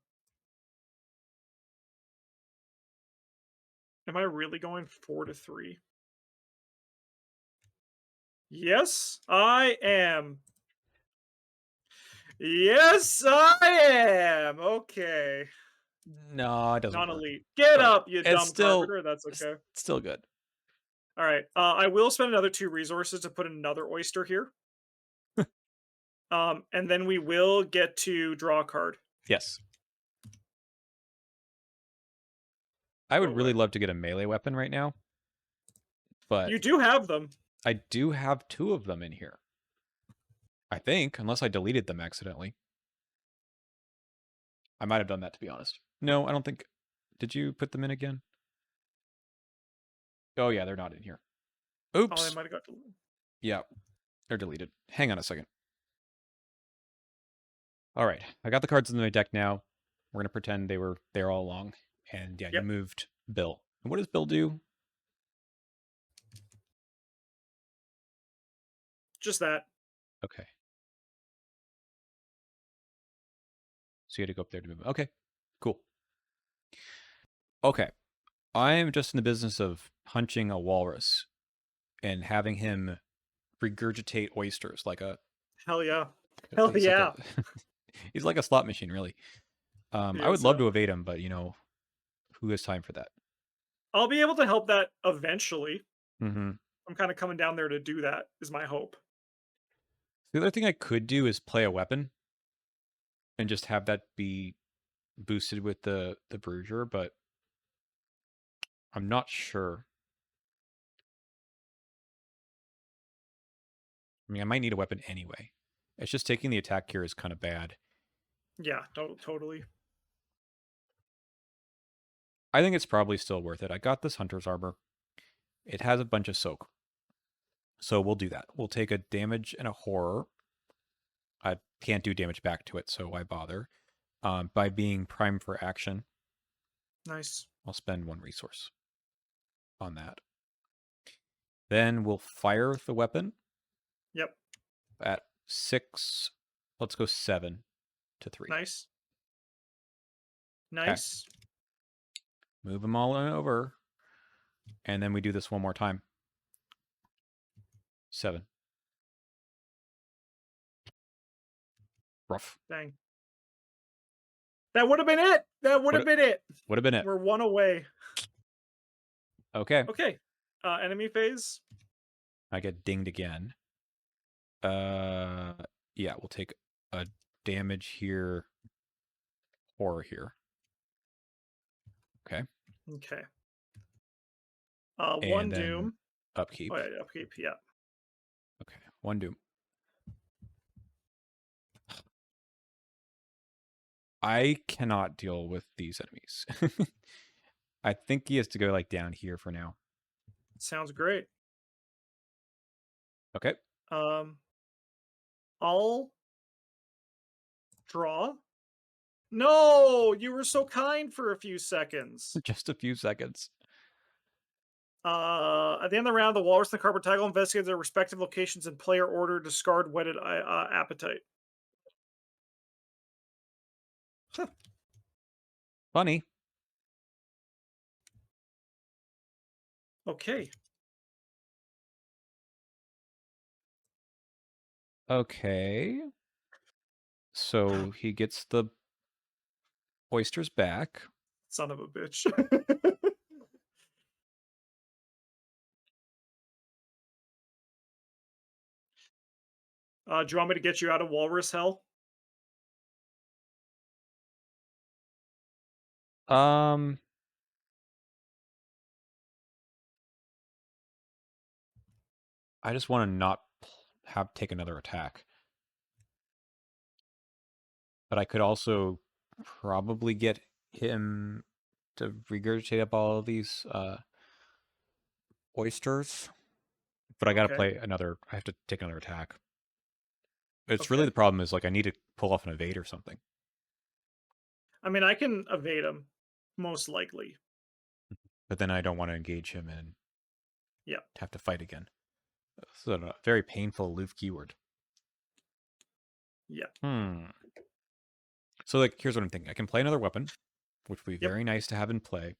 Am I really going 4-3? Yes, I am. Yes, I am. Okay. no, it doesn't work. Non-elite. Get But up, you it's dumb still carpenter. That's okay. still good. All right. I will spend another 2 resources to put another oyster here. And then we will get to draw a card. Yes. I Go would really away. love to get a melee weapon right now, but You do have them. I do have 2 of them in here. I think, unless I deleted them accidentally. I might have done that, to be honest. No, I don't think. Did you put them in again? Oh, yeah, they're not in here. Oh, they Oops. might have got. Yeah, they're deleted. Hang on a second. All right, I got the cards in my deck now. We're going to pretend they were there all along. And yeah, you Yep, moved Bill. And what does Bill do? just that. Okay. So you had to go up there to move. Okay, cool. Okay, I'm just in the business of punching a walrus and having him regurgitate oysters like a Hell yeah. Hell he's like a yeah. he's like a slot machine, really. He I would is. love to evade him, but who has time for that? I'll be able to help that eventually. Mm-hmm. I'm kind of coming down there to do that. Is my hope. The other thing I could do is play a weapon and just have that be boosted with the Bruiser, but I'm not sure. I mean, I might need a weapon anyway. It's just taking the attack here is kind of bad. Yeah, totally. I think it's probably still worth it. I got this hunter's armor. It has a bunch of soak. So we'll do that. We'll take a damage and a horror. I can't do damage back to it, so why bother? By being primed for action, Nice. I'll spend 1 resource on that. Then we'll fire the weapon Yep. at 6. Let's go 7 to 3. Nice. Okay. Nice. Move them all over. And then we do this one more time. 7. Rough. Dang. That would have been it. That would have been it. Would have been it. We're 1 away. Okay. Okay. Enemy phase. I get dinged again. Yeah, we'll take a damage here, horror here. Okay. Okay. And 1 then doom. upkeep. Oh yeah, upkeep. Yeah. Okay, 1 doom. I cannot deal with these enemies. I think he has to go like down here for now. Sounds great. Okay. I'll draw. No, you were so kind for a few seconds. Just a few seconds. At the end of the round, the Walrus and the Carpet Tiger investigate their respective locations in player order. Discard Whetted Appetite. Funny. Okay. Okay. So he gets the oysters back. Son of a bitch. Do you want me to get you out of Walrus Hell? Um, I just want to not have take another attack. But I could also probably get him to regurgitate up all of these oysters. But I got to Okay. play another. I have to take another attack. It's really Okay. the problem is like I need to pull off an evade or something. I mean, I can evade him, most likely. But then I don't want to engage him and Yeah. have to fight again. So a very painful Luke keyword. Yeah. So like here's what I'm thinking. I can play another weapon, which would be Yep. very nice to have in play.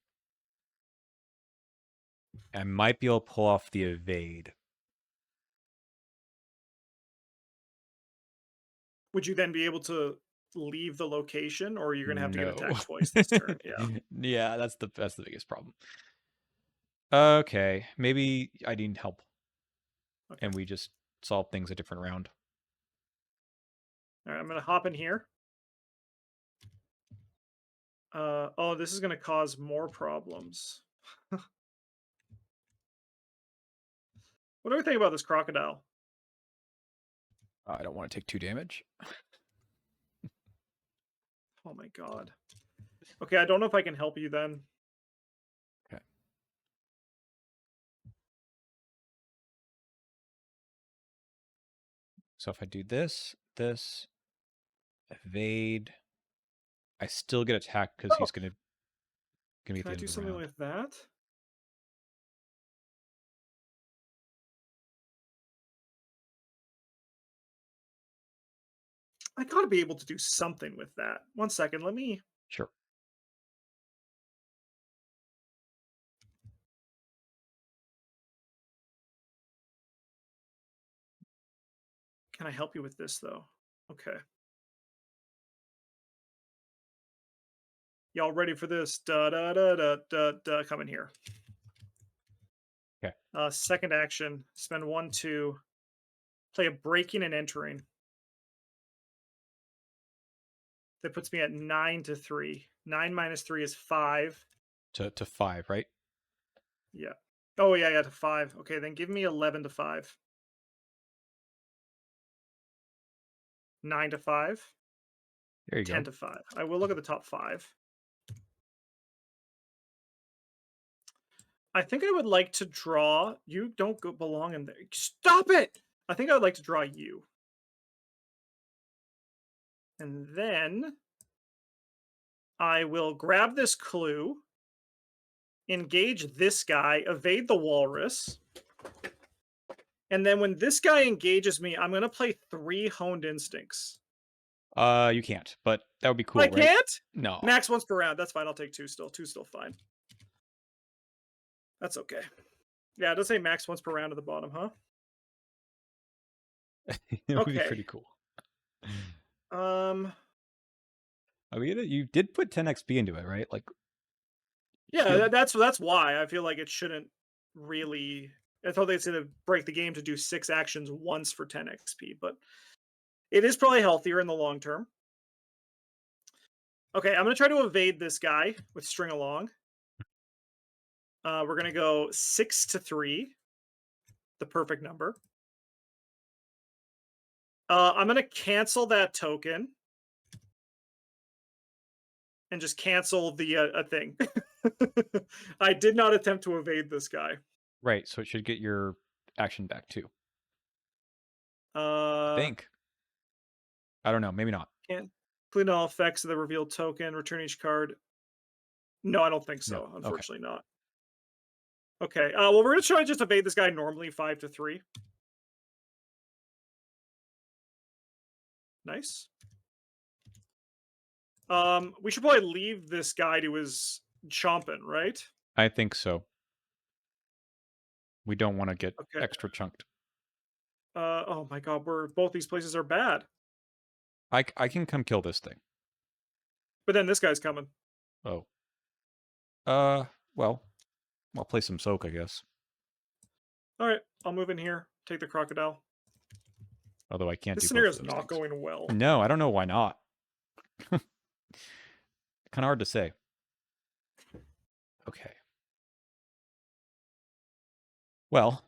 I might be able to pull off the evade. Would you then be able to leave the location, or you're gonna have to get No. attacked twice this turn? Yeah. Yeah, that's the biggest problem. Okay, maybe I need help, Okay. and we just solve things a different round. All right. I'm gonna hop in here. Oh, this is gonna cause more problems. What do we think about this crocodile? I don't want to take 2 damage. Oh my god. Okay, I don't know if I can help you then. Okay. So if I do this, evade, I still get attacked because Oh, he's gonna be at can the I end do of the something round. with that? I gotta be able to do something with that. One second, let me. Sure. Can I help you with this though? Okay. Y'all ready for this? Da da da da da da. Come in here. Okay. Second action. Spend 1, 2. Play a breaking and entering. That puts me at 9 to 3. 9 - 3 is 5. To 5, right? Yeah. Oh yeah, yeah, to 5. Okay, then give me 11 to 5. 9 to 5. There you ten go. to 5. I will look at the top 5. I think I would like to draw. You don't belong in there. Stop it! I think I would like to draw you. And then I will grab this clue, engage this guy, evade the walrus. And then when this guy engages me, I'm going to play 3 honed instincts. You can't, but that would be I cool, right? can't? No. Max once per round. That's fine. I'll take 2 still. 2 still fine. That's okay. Yeah, it does say max once per round at the bottom, huh? It would be Okay. pretty cool. Um. I mean, you did put 10 XP into it, right? Like, Yeah, that's why I feel like it shouldn't really. I thought they said to break the game to do 6 actions once for 10 XP, but it is probably healthier in the long term. Okay, I'm gonna try to evade this guy with string along. We're gonna go 6 to 3, the perfect number. I'm gonna cancel that token and just cancel the thing. I did not attempt to evade this guy. right, so it should get your action back too. I Uh, think. I don't know, maybe not. can't clean all effects of the revealed token. Return each card. No, I don't think No. so. Okay. Unfortunately, not. Okay. Well, we're gonna try to just evade this guy normally 5 to 3. Nice. We should probably leave this guy to his chomping, right? I think so. We don't want to get Okay. extra chunked. Oh my god, we're both these places are bad. I can come kill this thing. But then this guy's coming. Oh. Well, I'll play some soak, I guess. All right, I'll move in here. Take the crocodile. Although I can't This do both of scenario's those not things. going well. No, I don't know why not. Kind of hard to say. Okay. Well,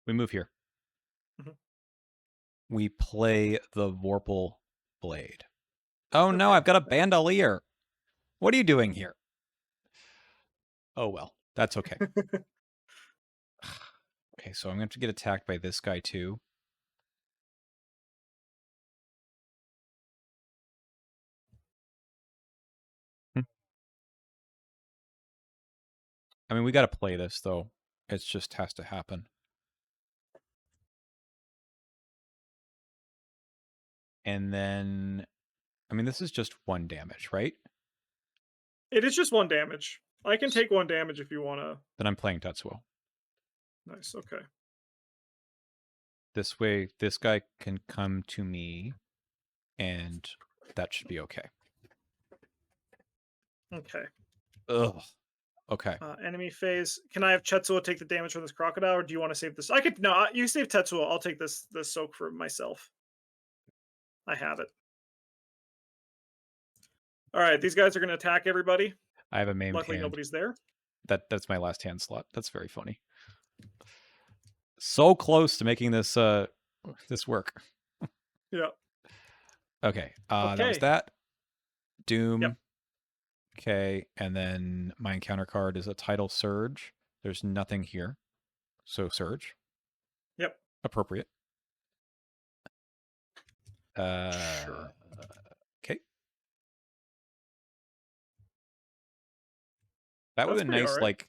we move here. Mhm. We play the Vorpal Blade. Oh no, Okay. I've got a bandolier. What are you doing here? Oh well, that's okay. Okay, so I'm going to have to get attacked by this guy too. I mean, we got to play this though. It just has to happen. And then, I mean, this is just 1 damage, right? It is just 1 damage. I can take 1 damage if you wanna. Then I'm playing Tetsuo. Nice, okay. This way, this guy can come to me, and that should be okay. Okay. Ugh. Okay. Enemy phase. Can I have Tetsuo take the damage from this crocodile, or do you want to save this? I could no. You save Tetsuo. I'll take this soak for myself. I have it. All right, these guys are going to attack everybody. I have a maimed Luckily, hand. nobody's there. That's my last hand slot. That's very funny. So close to making this this work. Yeah. Okay. That was Okay. that. Doom. Yep. Okay, and then my encounter card is a Tidal Surge. There's nothing here. So Surge. Yep. Appropriate. Sure. Okay. That would That's have been pretty nice all right. like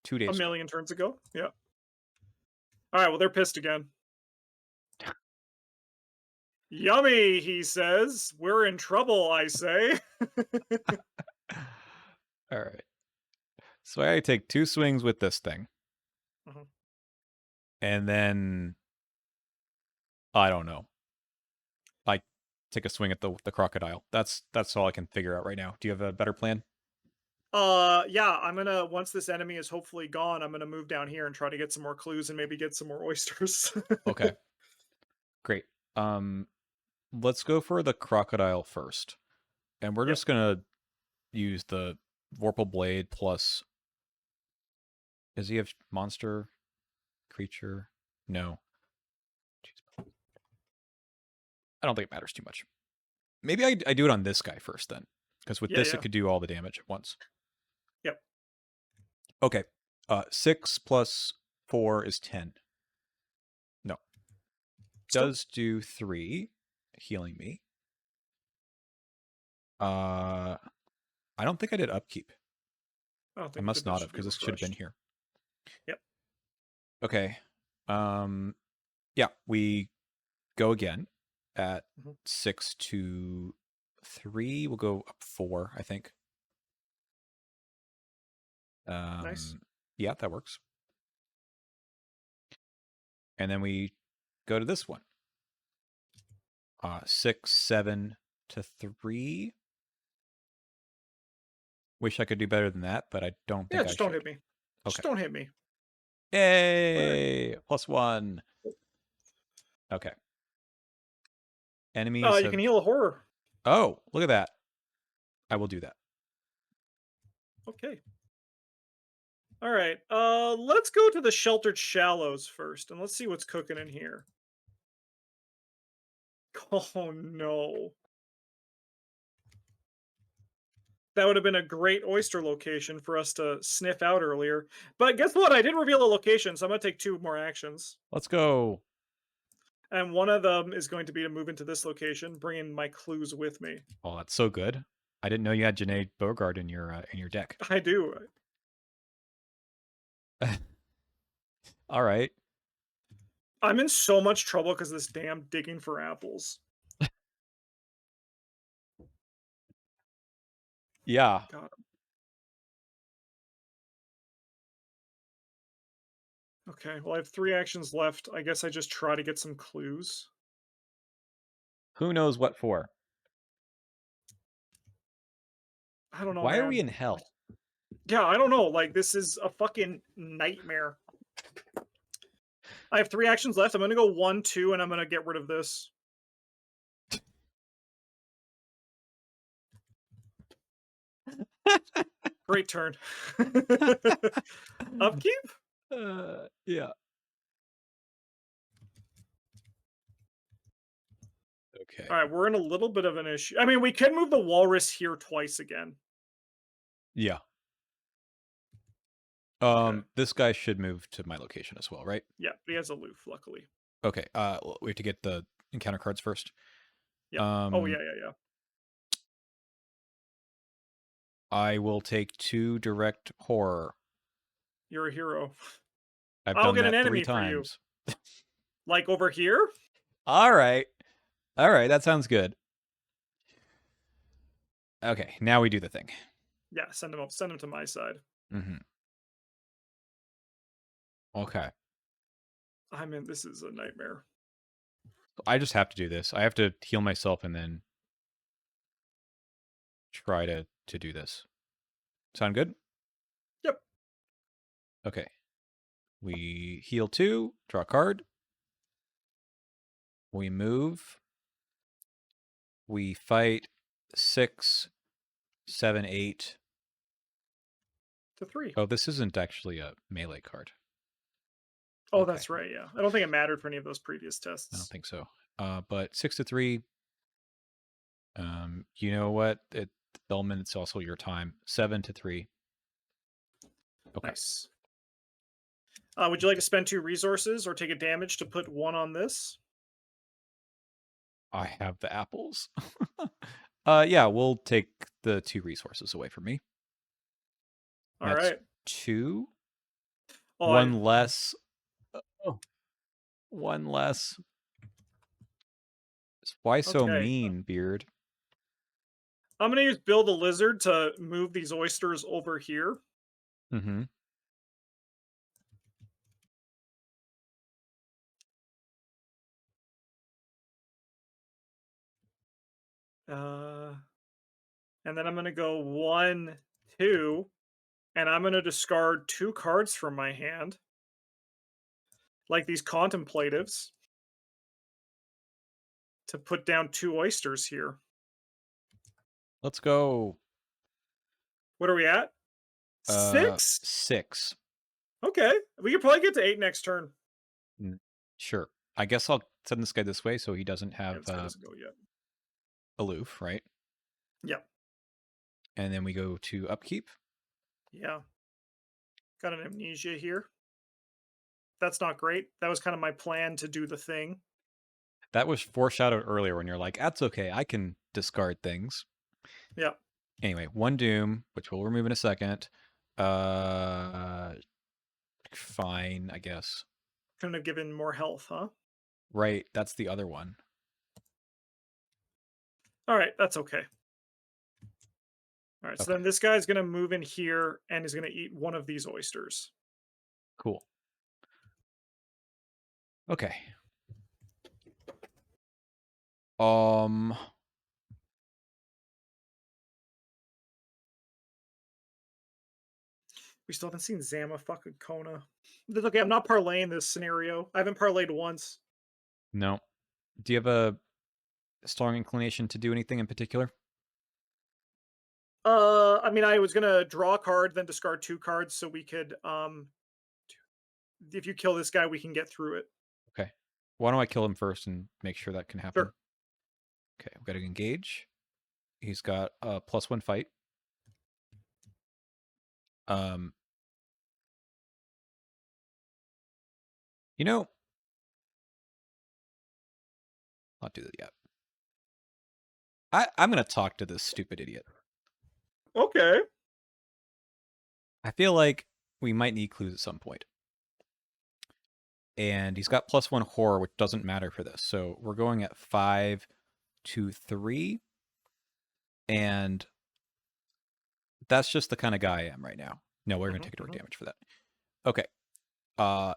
2 A days ago. million turns ago. Yeah. All right. Well, they're pissed again. Yummy, he says. We're in trouble, I say. All right. So I take 2 swings with this thing. Mhm. And then I don't know. I take a swing at the crocodile. That's all I can figure out right now. Do you have a better plan? Yeah, I'm gonna once this enemy is hopefully gone, I'm gonna move down here and try to get some more clues and maybe get some more oysters. Okay. Great. Let's go for the crocodile first. And we're Yep. just going to use the Vorpal Blade plus. Does he have monster creature? No. Jeez. I don't think it matters too much. Maybe I do it on this guy first then, because with this Yeah. it could do all the damage at once. Yep. Okay. 6 plus 4 is 10. No. Still? Does do 3, healing me. I don't think I did upkeep. I don't I think must that not should have, be because this should have been refreshed. here. Yep. Okay. Yeah, we go again at Mhm. 6 to 3. We'll go up 4, I think. Nice. Yeah, that works. And then we go to this one. 6, 7 to 3. Wish I could do better than that, but I don't Yeah, think I just don't should. hit me. Just Okay. don't hit me. Yay! +1. Okay. Enemies You have... can heal a horror. Oh, look at that. I will do that. Okay. All right. Let's go to the sheltered shallows first, and let's see what's cooking in here. Oh no. That would have been a great oyster location for us to sniff out earlier. But guess what? I did reveal a location, so I'm going to take 2 more actions. Let's go. And one of them is going to be to move into this location, bringing my clues with me. Oh, that's so good. I didn't know you had Janae Bogart in your deck. I do. All right. I'm in so much trouble because this damn digging for apples. Yeah. God. Okay, well, I have 3 actions left. I guess I just try to get some clues. Who knows what for? I don't know, Why are we man. in hell? Yeah, I don't know. Like, this is a fucking nightmare. I have 3 actions left. I'm gonna go 1, 2, and I'm gonna get rid of this. Great turn. Upkeep? Yeah. Okay. Alright, we're in a little bit of an issue. I mean, we can move the Walrus here twice again. Yeah. Okay. This guy should move to my location as well, right? Yeah, but he has aloof, luckily. Okay. We have to get the encounter cards first. Yeah. Oh, Um, yeah. I will take 2 direct horror. You're a hero. I've I'll done get an that 3 enemy for you. times. Like, over here? All right. All right, that sounds good. Okay, now we do the thing. Yeah, send him up. Send him to my side. Mm-hmm. Okay. I mean, this is a nightmare. I just have to do this. I have to heal myself and then try to do this. Sound good? Yep. Okay. We heal 2, draw a card. We move. We fight 6, 7, 8. To 3. Oh, this isn't actually a melee card. Oh, Okay. that's right, yeah. I don't think it mattered for any of those previous tests. I don't think so. But 6 to 3. You know what? Bellman, it's also your time. 7 to 3. Okay. Nice. Would you like to spend 2 resources or take a damage to put 1 on this? I have the apples. Yeah, we'll take the 2 resources away from me. All That's right. 2. Oh, One less. Oh, one less. Why so Okay. mean, Beard? I'm gonna use Build a Lizard to move these oysters over here. Mm-hmm. And then I'm gonna go 1, 2, and I'm gonna discard 2 cards from my hand, like these contemplatives, to put down 2 oysters here. Let's go. What are we at? 6? 6. Okay, we could probably get to 8 next turn. Sure. I guess I'll send this guy this way so he doesn't Yeah, have this guy doesn't go yet. aloof, right? Yeah. And then we go to upkeep. Yeah. Got an amnesia here. That's not great. That was kind of my plan to do the thing. That was foreshadowed earlier when you're like, that's okay, I can discard things. Yeah. Anyway, 1 doom, which we'll remove in a second. Fine, I guess. Couldn't have given more health, huh? Right, that's the other one. All right, that's okay. All right, so Okay. then this guy's going to move in here and is going to eat one of these oysters. Cool. Okay. We still haven't seen Zama fucking Kona. That's okay. I'm not parlaying this scenario. I haven't parlayed once. No. Do you have a strong inclination to do anything in particular? I mean, I was gonna draw a card, then discard 2 cards, so we could, if you kill this guy, we can get through it. Okay. Why don't I kill him first and make sure that can happen? Sure. Okay, we've got to engage. He's got a +1 fight. You know, not do that yet. I'm gonna talk to this stupid idiot. Okay. I feel like we might need clues at some point. And he's got +1 horror, which doesn't matter for this. So we're going at 5 to 3. And that's just the kind of guy I am right now. No, we're going to take a direct damage for that. Okay.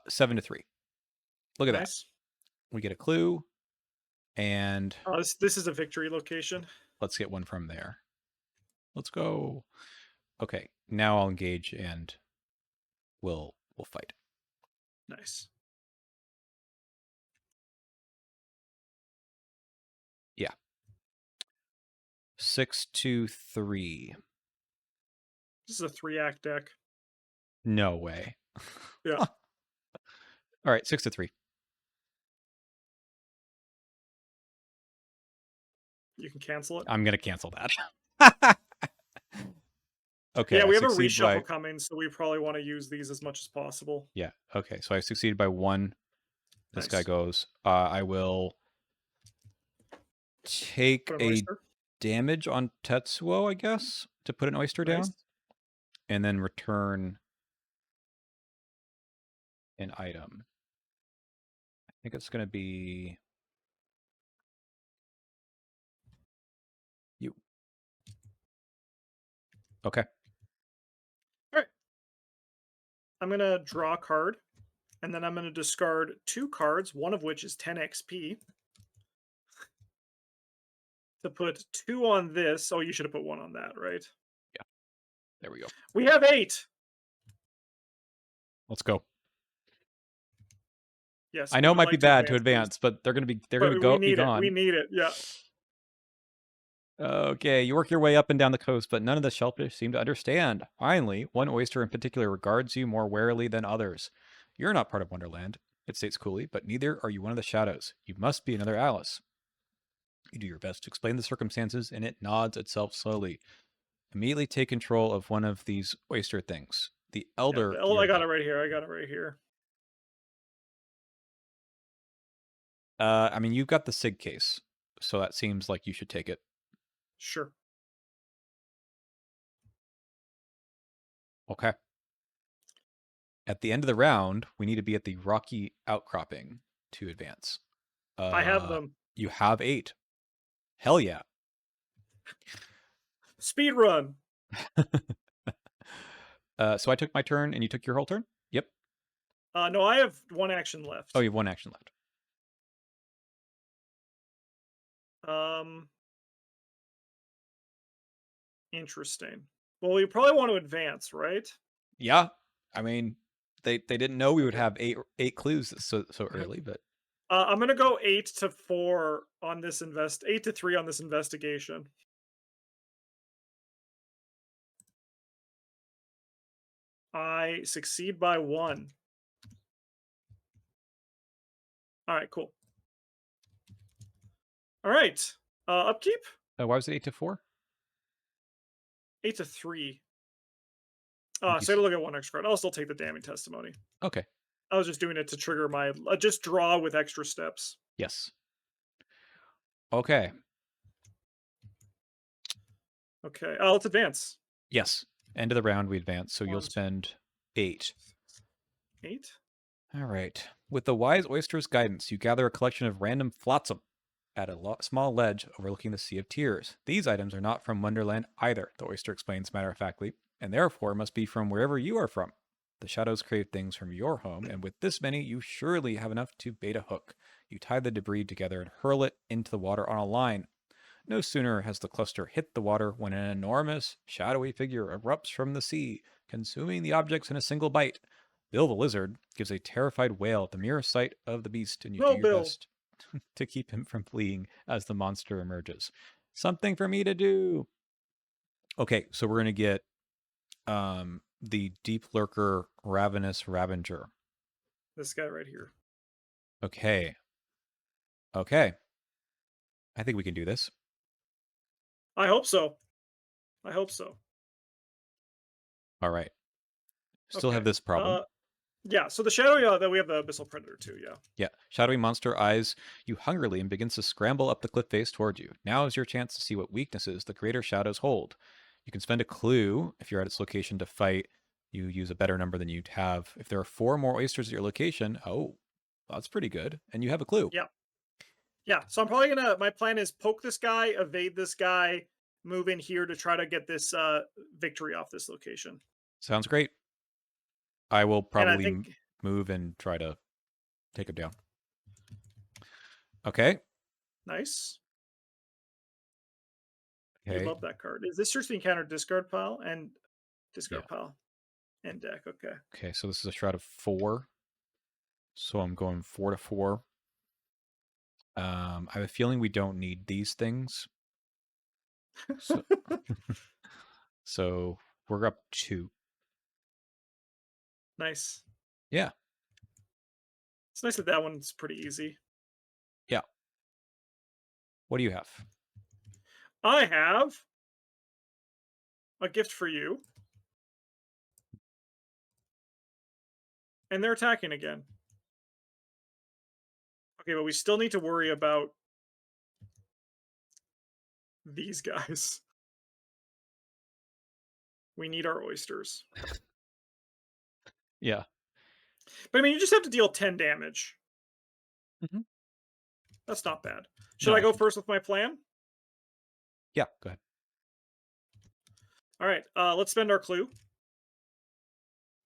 7 to 3. Look at that. We get a clue. And This is a victory location. let's get one from there. Let's go. Okay, now I'll engage and we'll fight. Nice. Yeah. 6-3. This is a 3-act deck. No way. Yeah. All right, 6-3. You can cancel it. I'm gonna cancel that. Okay, Yeah, I we have a succeed by reshuffle coming, so we probably want to use these as much as possible. yeah. Okay, so I succeeded by 1. This guy Nice. goes. I will take Put an a oyster. damage on Tetsuo, I guess, to put an oyster Nice. down, and then return an item. I think it's gonna be you. Okay. All right. I'm gonna draw a card, and then I'm gonna discard 2 cards, one of which is 10 XP. To put 2 on this. Oh, you should have put 1 on that, right? Yeah. There we go. We have 8. Let's go. Yes, I we know it would might be like to bad to advance these. advance, but they're gonna But we be need it. We gone. need it. Yeah. Okay, you work your way up and down the coast, but none of the shellfish seem to understand. Finally, one oyster in particular regards you more warily than others. You're not part of Wonderland, it states coolly, but neither are you one of the shadows. You must be another Alice. You do your best to explain the circumstances, and it nods itself slowly. Immediately take control of one of these oyster things. The Yeah. elder Oh, you're I got it about. right here. I got it right here. I mean, you've got the SIG case, so that seems like you should take it. Sure. Okay. At the end of the round, we need to be at the rocky outcropping to advance. I have them. You have 8. Hell yeah. Speed run. So I took my turn and you took your whole turn? Yep. No, I have 1 action left. Oh, you have 1 action left. Um, Interesting. Well, we probably want to advance, right? Yeah. I mean, they didn't know we would Okay. have eight clues so early, but I'm gonna go 8-4 on this 8-3 on this investigation. I succeed by 1. All right, cool. All right, upkeep why was it 8-4? 8-3. Think you So I had to look at 1 extra card. I'll still take the damning testimony. Okay. I was just doing it to trigger my just draw with extra steps. Yes. Okay. Okay, let's advance. Yes. End of the round we advance, so you'll 1, 2, spend 8. 8. All right. With the wise oyster's guidance, you gather a collection of random flotsam at a small ledge overlooking the Sea of Tears. These items are not from Wonderland either, the oyster explains matter-of-factly, and therefore must be from wherever you are from. The shadows crave things from your home, and with this many, you surely have enough to bait a hook. You tie the debris together and hurl it into the water on a line. No sooner has the cluster hit the water when an enormous, shadowy figure erupts from the sea, consuming the objects in a single bite. Bill the lizard gives a terrified wail at the mere sight of the beast, and you do No, your Bill. best to keep him from fleeing as the monster emerges. Something for me to do. Okay, so we're gonna get the deep lurker, ravenous ravenger. This guy right here. Okay. Okay. I think we can do this. I hope so. I hope so. All right. Still have Okay. this problem. Yeah, so the shadow that we have the abyssal predator too, yeah. Yeah, shadowy monster eyes you hungrily and begins to scramble up the cliff face toward you. Now is your chance to see what weaknesses the greater shadows hold. You can spend a clue if you're at its location to fight. You use a better number than you'd have. If there are 4 more oysters at your location, oh, that's pretty good. And you have a clue. Yeah. Yeah, so I'm probably gonna my plan is poke this guy, evade this guy, move in here to try to get this victory off this location. Sounds great. I will And I probably think move and try to take him down. Okay. nice. Okay. You love that card. Is this search the encounter discard pile? And Discard pile. End deck. Okay. Okay, so this is a shroud of 4. So I'm going 4 to 4. I have a feeling we don't need these things. So, so we're up 2. Nice. Yeah. It's nice that one's pretty easy. Yeah. What do you have? I have a gift for you. And they're attacking again. Okay, but we still need to worry about these guys. We need our oysters. Yeah. But I mean, you just have to deal 10 damage. Mhm. That's not bad. Should No, I go think- first with my plan? Yeah, go ahead. All right, let's spend our clue.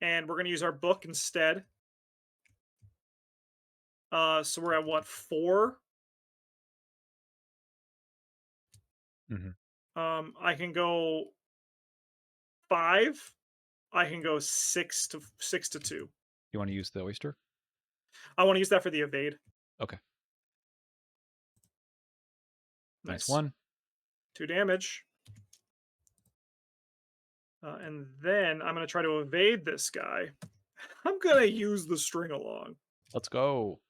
And we're going to use our book instead. So we're at what, 4? I can go 5. I can go 6 to 2. You want to use the oyster? I want to use that for the evade. Okay. Nice Nice. one. 2 damage. And then I'm going to try to evade this guy. I'm going to use the string along. Let's go.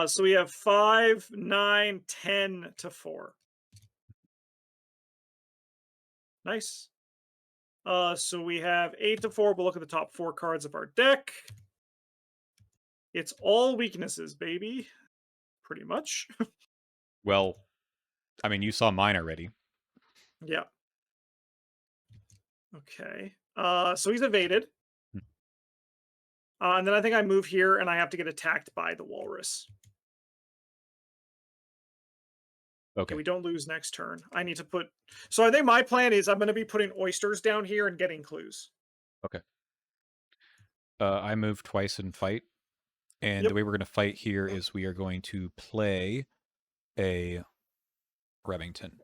So we have 5, 9, 10 to 4. Nice. So we have 8 to 4. We'll look at the top 4 cards of our deck. It's all weaknesses, baby. Pretty much. Well, I mean, you saw mine already. Yeah. Okay. So he's evaded. And then I think I move here and I have to get attacked by the walrus. Okay. We don't lose next turn. I need to put... So I think my plan is I'm going to be putting oysters down here and getting clues. Okay. I move twice and fight. And Yep. the way we're going to fight here is we are going to play a Remington.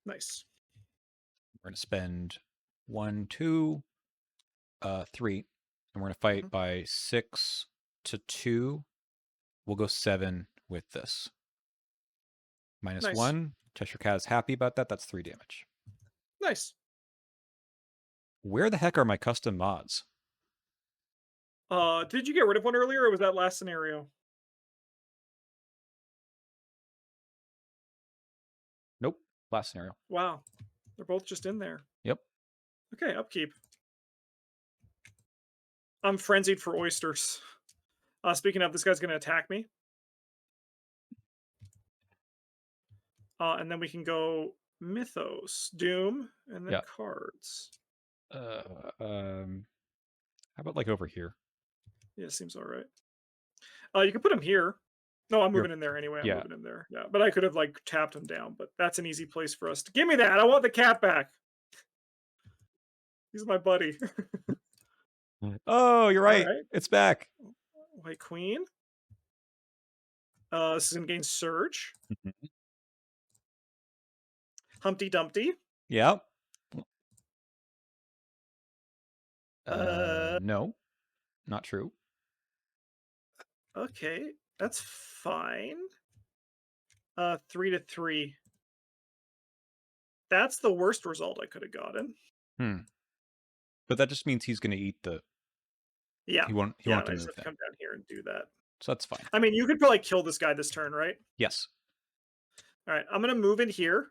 Nice. We're going to spend 1, 2, 3. And we're going to fight by 6 to 2. We'll go 7 with this. Minus Nice. 1. Cheshire Cat is happy about that. That's 3 damage. Nice. Where the heck are my custom mods? Did you get rid of one earlier, or was that last scenario? Nope. Last scenario. Wow. They're both just in there. Yep. Okay, upkeep. I'm frenzied for oysters. Speaking of, this guy's going to attack me. And then we can go Mythos, Doom, and then cards. How about like over here? Yeah, seems all right. You can put him here. No, I'm moving in there anyway. I'm moving in there. Yeah, but I could have like tapped him down, but that's an easy place for us to... Give me that. I want the cat back. He's my buddy. Oh, you're right. It's back. White Queen. This is going to gain Surge. Humpty Dumpty. Yep. No, not true. Okay, that's fine. 3 to 3. That's the worst result I could have gotten. But that just means he's going to eat the... Yeah. He won't I have to just move have to that. come down here and do that. So that's fine. I mean, you could probably kill this guy this turn, right? Yes. All right, I'm going to move in here.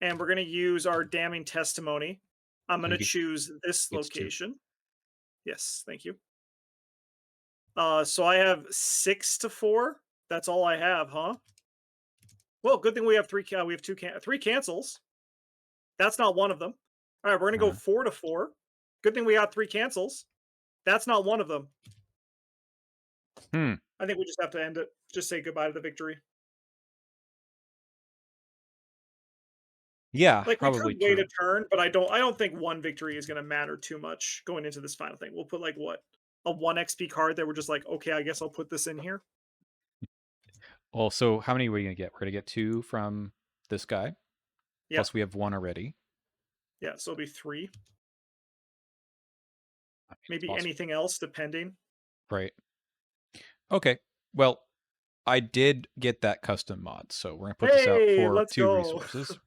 And we're going to use our damning testimony. I'm going to choose this location. Yes, thank you. So I have 6 to 4. That's all I have, huh? Well, good thing we have 3 cancels. That's not one of them. All right, we're going to go 4 to 4. Good thing we got 3 cancels. That's not one of them. I think we just have to end it. Just say goodbye to the victory. Yeah, like probably we could wait a turn, but I don't think one victory is going to matter too much going into this final thing. We'll put like what, a 1 XP card that we're just like, okay, I guess I'll put this in here. Well, so how many are we going to get? We're going to get 2 from this guy. Yeah. Plus we have 1 already. Yeah, so it'll be 3. It's Maybe possible. anything else, depending. Right. Okay. Well, I did get that custom mod, so we're gonna put this out Hey, for let's 2 go. resources.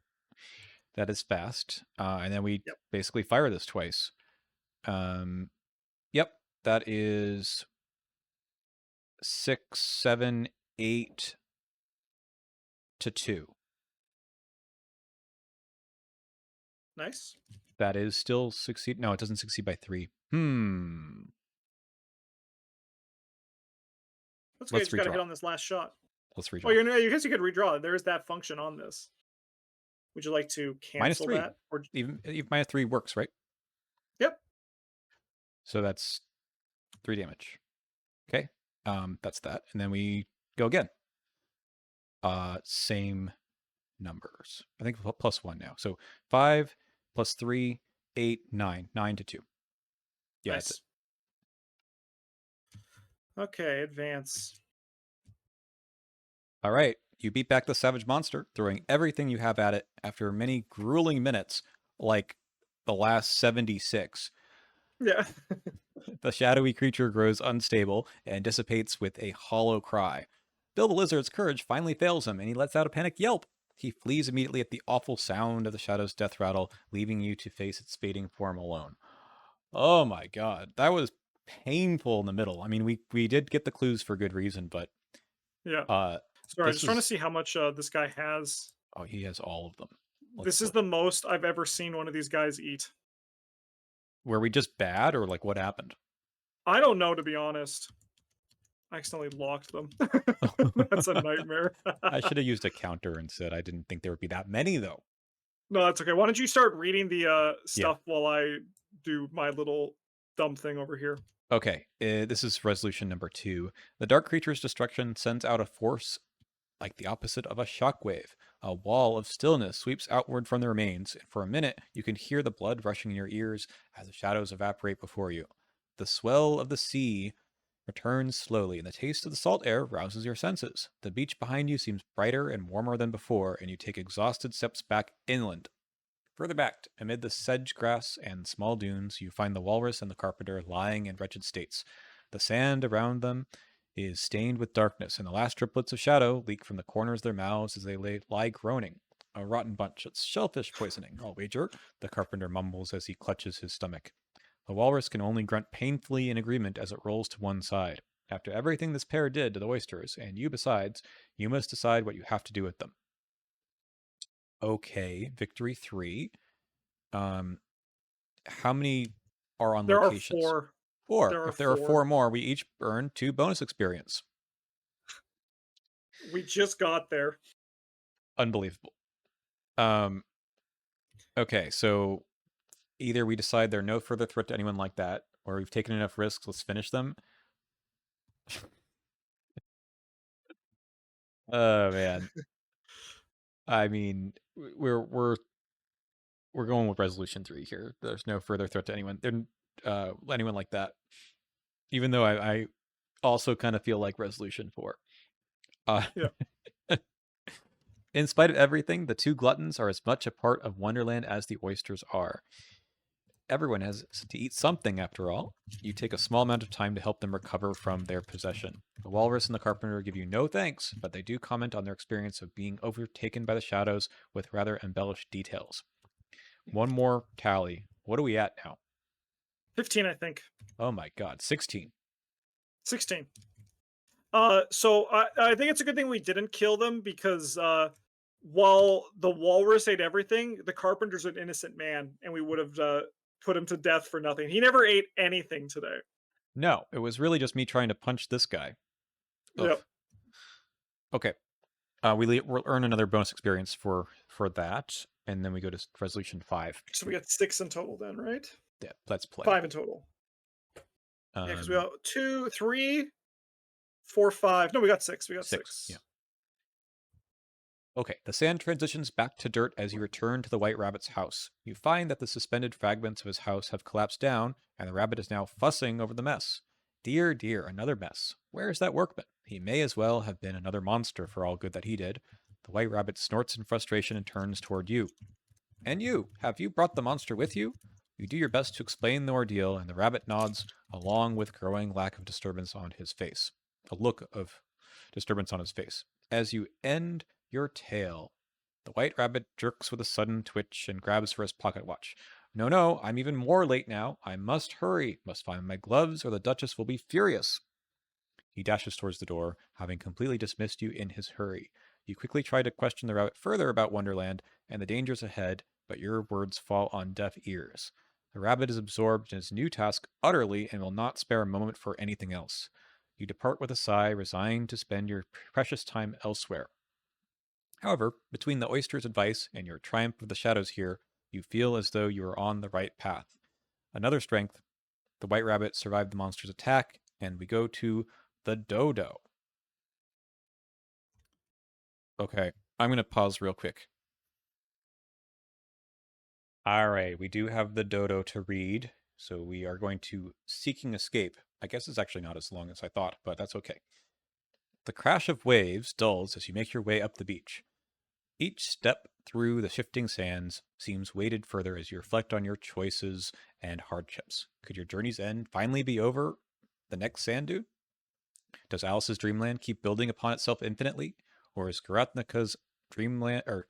That is fast. And then we Yep. basically fire this twice. Yep. That is 6, 7, 8 to 2. Nice. That is still succeed. No, it doesn't succeed by 3. That's okay. Let's Just got to hit redraw. on this last shot. Let's Oh, redraw. I guess you could redraw. There is that function on this. Would you like to Minus cancel 3. that? Or Even minus 3 works, right? yep. So that's 3 damage. Okay. That's that. And then we go again. Same numbers. I think plus 1 now. So 5 plus 3, 8, 9. 9 to 2. Yeah, that's it. Nice. Okay, advance. All right. You beat back the savage monster, throwing everything you have at it after many grueling minutes, like the last 76. Yeah. The shadowy creature grows unstable and dissipates with a hollow cry. Bill the Lizard's courage finally fails him, and he lets out a panicked yelp. He flees immediately at the awful sound of the shadow's death rattle, leaving you to face its fading form alone. Oh my god, that was painful in the middle. I mean, we did get the clues for good reason, but Yeah. uh, Sorry, I'm this just trying to was see how much this guy has. oh, he has all of them. Let's This is look. the most I've ever seen one of these guys eat. Were we just bad, or like what happened? I don't know, to be honest. I accidentally locked them. That's a nightmare. I should have used a counter instead. I didn't think there would be that many, though. No, that's okay. Why don't you start reading the Yeah. stuff while I do my little dumb thing over here? Okay, this is resolution number 2. The dark creature's destruction sends out a force like the opposite of a shockwave. A wall of stillness sweeps outward from the remains, and for a minute you can hear the blood rushing in your ears as the shadows evaporate before you. The swell of the sea returns slowly, and the taste of the salt air rouses your senses. The beach behind you seems brighter and warmer than before, and you take exhausted steps back inland. Further back, amid the sedge grass and small dunes, you find the walrus and the carpenter lying in wretched states. The sand around them is stained with darkness, and the last driplets of shadow leak from the corners of their mouths as they lie groaning. A rotten bunch. It's shellfish poisoning, I'll wager, the carpenter mumbles as he clutches his stomach. The walrus can only grunt painfully in agreement as it rolls to one side. After everything this pair did to the oysters, and you besides, you must decide what you have to do with them. Okay, victory 3. How many are on There are locations? 4. 4. There are If there are 4. 4 more, we each earn 2 bonus experience. We just got there. Unbelievable. Okay, so either we decide they're no further threat to anyone like that, or we've taken enough risks, let's finish them. Oh man. I mean, we're going with resolution 3 here. There's no further threat to anyone. Anyone like that. Even though I also kind of feel like resolution 4. Yeah. In spite of everything, the 2 gluttons are as much a part of Wonderland as the oysters are. Everyone has to eat something, after all. You take a small amount of time to help them recover from their possession. The walrus and the carpenter give you no thanks, but they do comment on their experience of being overtaken by the shadows with rather embellished details. One more tally. What are we at now? 15, I think. Oh my god, 16. 16. So I think it's a good thing we didn't kill them because while the walrus ate everything, the carpenter's an innocent man, and we would have put him to death for nothing. He never ate anything today. No, it was really just me trying to punch this guy. Ugh. Yep. Okay. We'll earn another bonus experience for that, and then we go to resolution 5. So we got 6 in total then, right? Yeah, let's play. 5 in total. Yeah, because we got 2, 3, 4, 5. No, we got 6. We got 6. Yeah. Okay, the sand transitions back to dirt as you return to the White Rabbit's house. You find that the suspended fragments of his house have collapsed down, and the rabbit is now fussing over the mess. Dear, dear, another mess. Where is that workman? He may as well have been another monster for all good that he did. The White Rabbit snorts in frustration and turns toward you. And you, have you brought the monster with you? You You do your best to explain the ordeal, and the rabbit nods, along with growing lack of disturbance on his face. A look of disturbance on his face. As you end your tale, the white rabbit jerks with a sudden twitch and grabs for his pocket watch. No, no, I'm even more late now. I must hurry, must find my gloves, or the Duchess will be furious. He dashes towards the door, having completely dismissed you in his hurry. You quickly try to question the rabbit further about Wonderland and the dangers ahead, but your words fall on deaf ears. The rabbit is absorbed in his new task utterly and will not spare a moment for anything else. You depart with a sigh, resigned to spend your precious time elsewhere. However, between the oyster's advice and your triumph of the shadows here, you feel as though you are on the right path. Another strength, the white rabbit survived the monster's attack, and we go to the dodo. Okay, I'm going to pause real quick. All right, we do have the dodo to read, so we are going to Seeking Escape. I guess it's actually not as long as I thought, but that's okay. The crash of waves dulls as you make your way up the beach. Each step through the shifting sands seems weighted further as you reflect on your choices and hardships. Could your journey's end finally be over the next sand dune? Does Alice's dreamland keep building upon itself infinitely, or is Garatnika's dreamland, or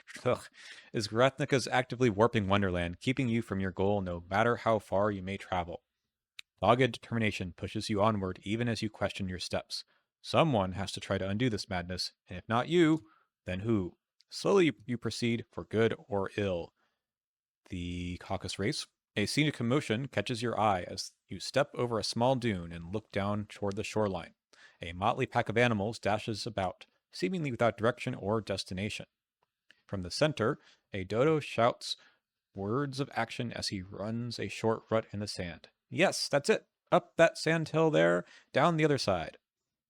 is Garatnika's actively warping Wonderland, keeping you from your goal no matter how far you may travel? Dogged determination pushes you onward even as you question your steps. Someone has to try to undo this madness, and if not you, then who? Slowly you proceed for good or ill. The caucus race. A scenic commotion catches your eye as you step over a small dune and look down toward the shoreline. A motley pack of animals dashes about, seemingly without direction or destination. From the center, a dodo shouts words of action as he runs a short rut in the sand. Yes, that's it. Up that sand hill there, down the other side.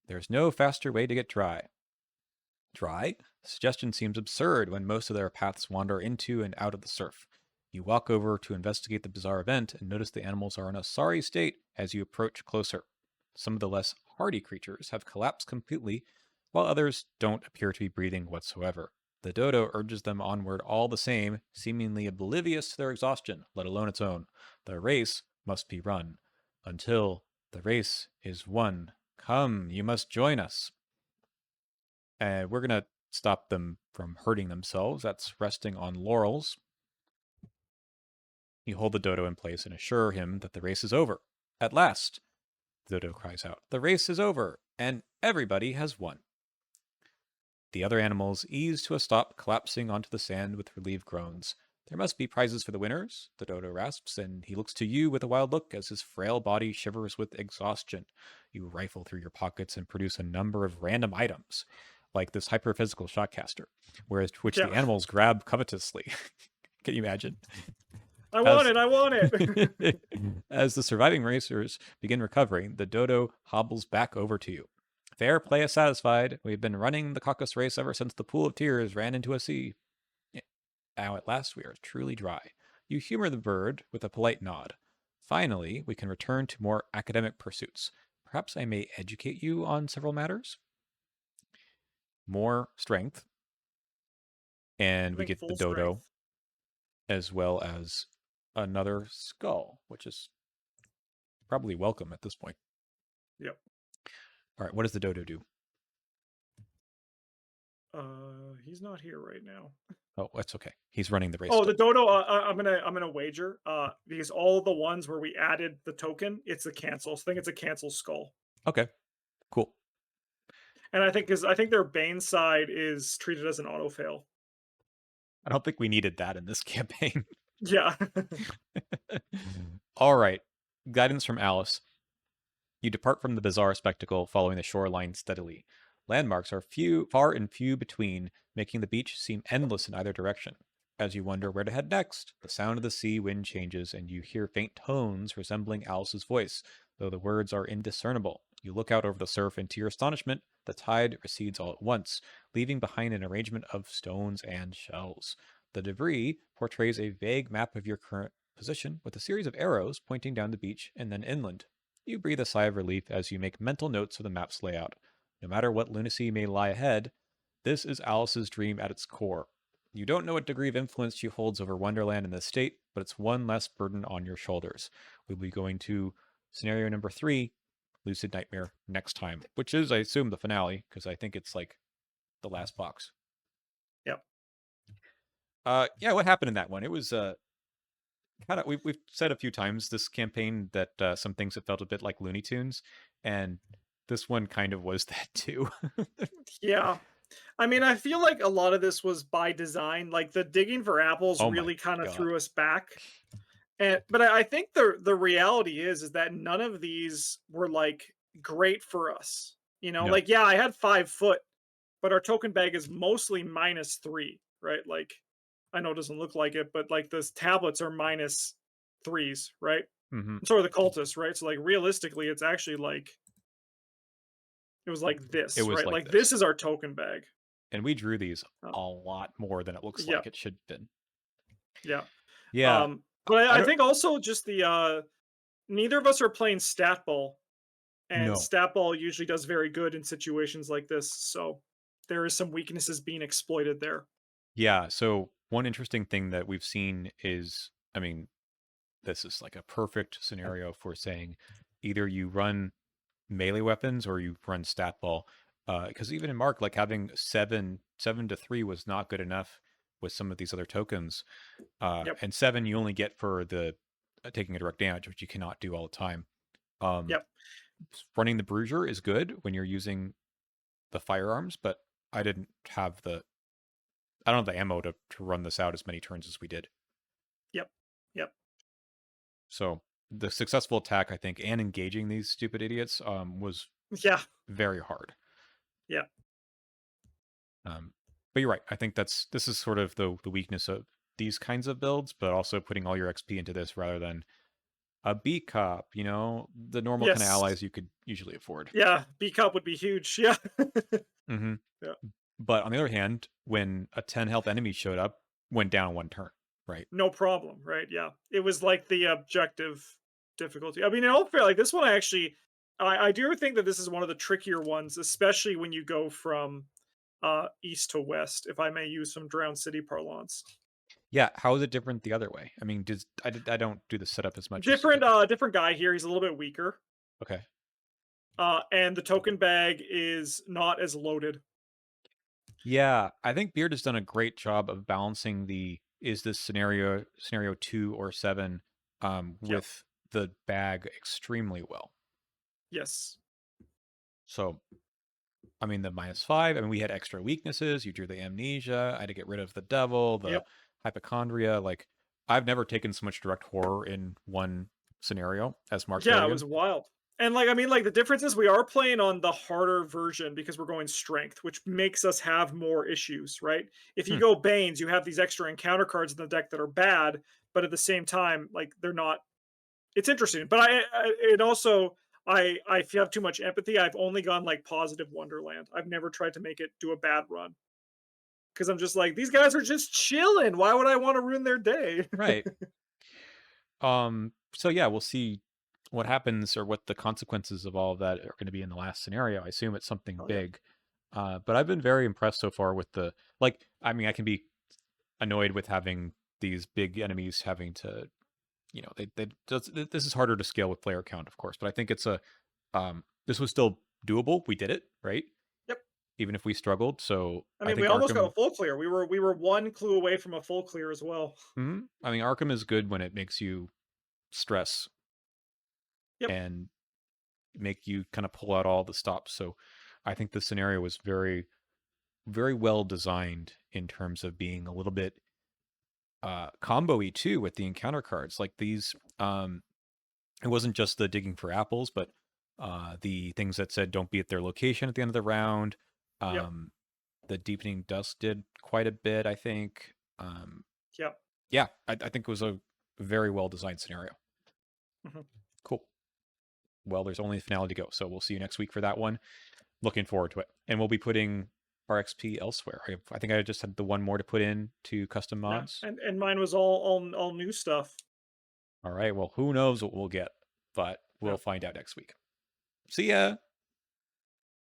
There's no faster way to get dry. Dry? The suggestion seems absurd when most of their paths wander into and out of the surf. You walk over to investigate the bizarre event and notice the animals are in a sorry state as you approach closer. Some of the less hardy creatures have collapsed completely, while others don't appear to be breathing whatsoever. The dodo urges them onward all the same, seemingly oblivious to their exhaustion, let alone its own. The race must be run. Until the race is won. Come, you must join us. And we're going to stop them from hurting themselves. That's resting on laurels. You hold the dodo in place and assure him that the race is over. At last, the dodo cries out, the race is over, and everybody has won. The other animals ease to a stop, collapsing onto the sand with relieved groans. There must be prizes for the winners, the dodo rasps, and he looks to you with a wild look as his frail body shivers with exhaustion. You rifle through your pockets and produce a number of random items, like this hyperphysical shotcaster, which the animals grab covetously. Can you imagine? I want it. As the surviving racers begin recovering, the dodo hobbles back over to you. Fair play is satisfied. We've been running the caucus race ever since the pool of tears ran into a sea. Now at last we are truly dry. You humor the bird with a polite nod. Finally, we can return to more academic pursuits. Perhaps I may educate you on several matters? More strength. And we get the dodo, as well as another skull, which is probably welcome at this point. Yep. All right, what does the dodo do? He's not here right now. Oh, that's okay. He's running the race. Oh, the dodo. I'm gonna wager. Because all the ones where we added the token, it's a cancel. So I think it's a cancel skull. Okay, cool. And I think their Bane side is treated as an auto fail. I don't think we needed that in this campaign. Yeah. All right. Guidance from Alice. You depart from the bizarre spectacle, following the shoreline steadily. Landmarks are far and few between, making the beach seem endless in either direction. As you wonder where to head next, the sound of the sea wind changes, and you hear faint tones resembling Alice's voice, though the words are indiscernible. You look out over the surf, and to your astonishment, the tide recedes all at once, leaving behind an arrangement of stones and shells. The debris portrays a vague map of your current position, with a series of arrows pointing down the beach and then inland. You breathe a sigh of relief as you make mental notes of the map's layout. No matter what lunacy may lie ahead, this is Alice's dream at its core. You don't know what degree of influence she holds over Wonderland in this state, but it's one less burden on your shoulders. We'll be going to scenario number 3, Lucid Nightmare, next time, which is, I assume, the finale, because I think it's like the last box. Yep. Yeah, what happened in that one? It was kind of we've said a few times this campaign that some things have felt a bit like Looney Tunes, and this one kind of was that too. Yeah. I mean, I feel like a lot of this was by design. Like the digging for apples Oh my really kind of god. threw us back. And but I think the reality is that none of these were like great for us. You know, No. like yeah, I had 5 foot, but our token bag is mostly -3, right? Like I know it doesn't look like it, but like those tablets are -3s, right? Hmm. And so are the cultists, right? So like realistically, it's actually like it was like It this, was right? like Like this this. is our token bag. And we drew these Uh, a lot more than it looks yeah, like it should have been. yeah. Yeah. But I I don't think also just the neither of us are playing stat ball, and know. stat ball usually does very good in situations like this. So there is some weaknesses being exploited there. Yeah, so one interesting thing that we've seen is, I mean, this is like a perfect scenario for saying either you run melee weapons or you run stat ball. Because even in Mark, like having 7 to 3 was not good enough with some of these other tokens. Yep, And 7 you only get for the taking a direct damage, which you cannot do all the time. Um, yep. Running the Bruiser is good when you're using the firearms, but I didn't have I don't have the ammo to run this out as many turns as we did. Yep. Yep. So the successful attack, I think, and engaging these stupid idiots was Yeah. very hard. Yeah. Um, but you're right. I think this is sort of the weakness of these kinds of builds, but also putting all your XP into this rather than a B cop. You know, the normal kind of Yes. allies you could usually afford. Yeah. B cup would be huge. Yeah. Hmm. Yeah. But on the other hand, when a 10 health enemy showed up, went down 1 turn. Right. No problem. Right. Yeah. It was like the objective difficulty. I mean, in all fair, like this one, I actually, I do think that this is one of the trickier ones, especially when you go from east to west, if I may use some Drowned City parlance. Yeah. How is it different the other way? I mean, I don't do the setup as much as you do. Different guy here. He's a little bit weaker. Okay. And the token bag is not as loaded. Yeah, I think Beard has done a great job of balancing the is this scenario 2 or 7 Yep. with the bag extremely well. Yes. So I mean the -5. I mean we had extra weaknesses. You drew the amnesia. I had to get rid of the devil, the Yep. hypochondria. Like I've never taken so much direct horror in one scenario as Mark Yeah, it Milligan. was wild. And like I mean, like the difference is we are playing on the harder version because we're going strength, which makes us have more issues, right? If you Hmm. go Banes, you have these extra encounter cards in the deck that are bad, but at the same time, like they're not. It's interesting, but it also I if you have too much empathy, I've only gone like positive Wonderland. I've never tried to make it do a bad run because I'm just like these guys are just chilling. Why would I want to ruin their day? Right. So yeah, we'll see what happens or what the consequences of all of that are going to be in the last scenario. I assume it's something Oh yeah, big. But I've been very impressed so far with the like. I mean, I can be annoyed with having these big enemies having to, this is harder to scale with player count, of course. But I think this was still doable. We did it right, yep. even if we struggled. So I I mean, we think almost got a Arkham. full clear. We were one clue away from a full clear as well. I mean, Arkham is good when it makes you stress Yep. and make you kind of pull out all the stops. So I think the scenario was very, very well designed in terms of being a little bit combo-y too with the encounter cards. Like these, it wasn't just the digging for apples, but the things that said don't be at their location at the end of the round. Yep. Um, the deepening dusk did quite a bit, I think. Yep. Yeah, I think it was a very well designed scenario. Mhm. Cool. Well, there's only the finale to go, so we'll see you next week for that one. Looking forward to it. And we'll be putting our XP elsewhere. I think I just had the one more to put in to custom Yeah. mods. And mine was all new stuff. All right. Well, who knows what we'll get, but we'll Yeah. find out next week. See ya.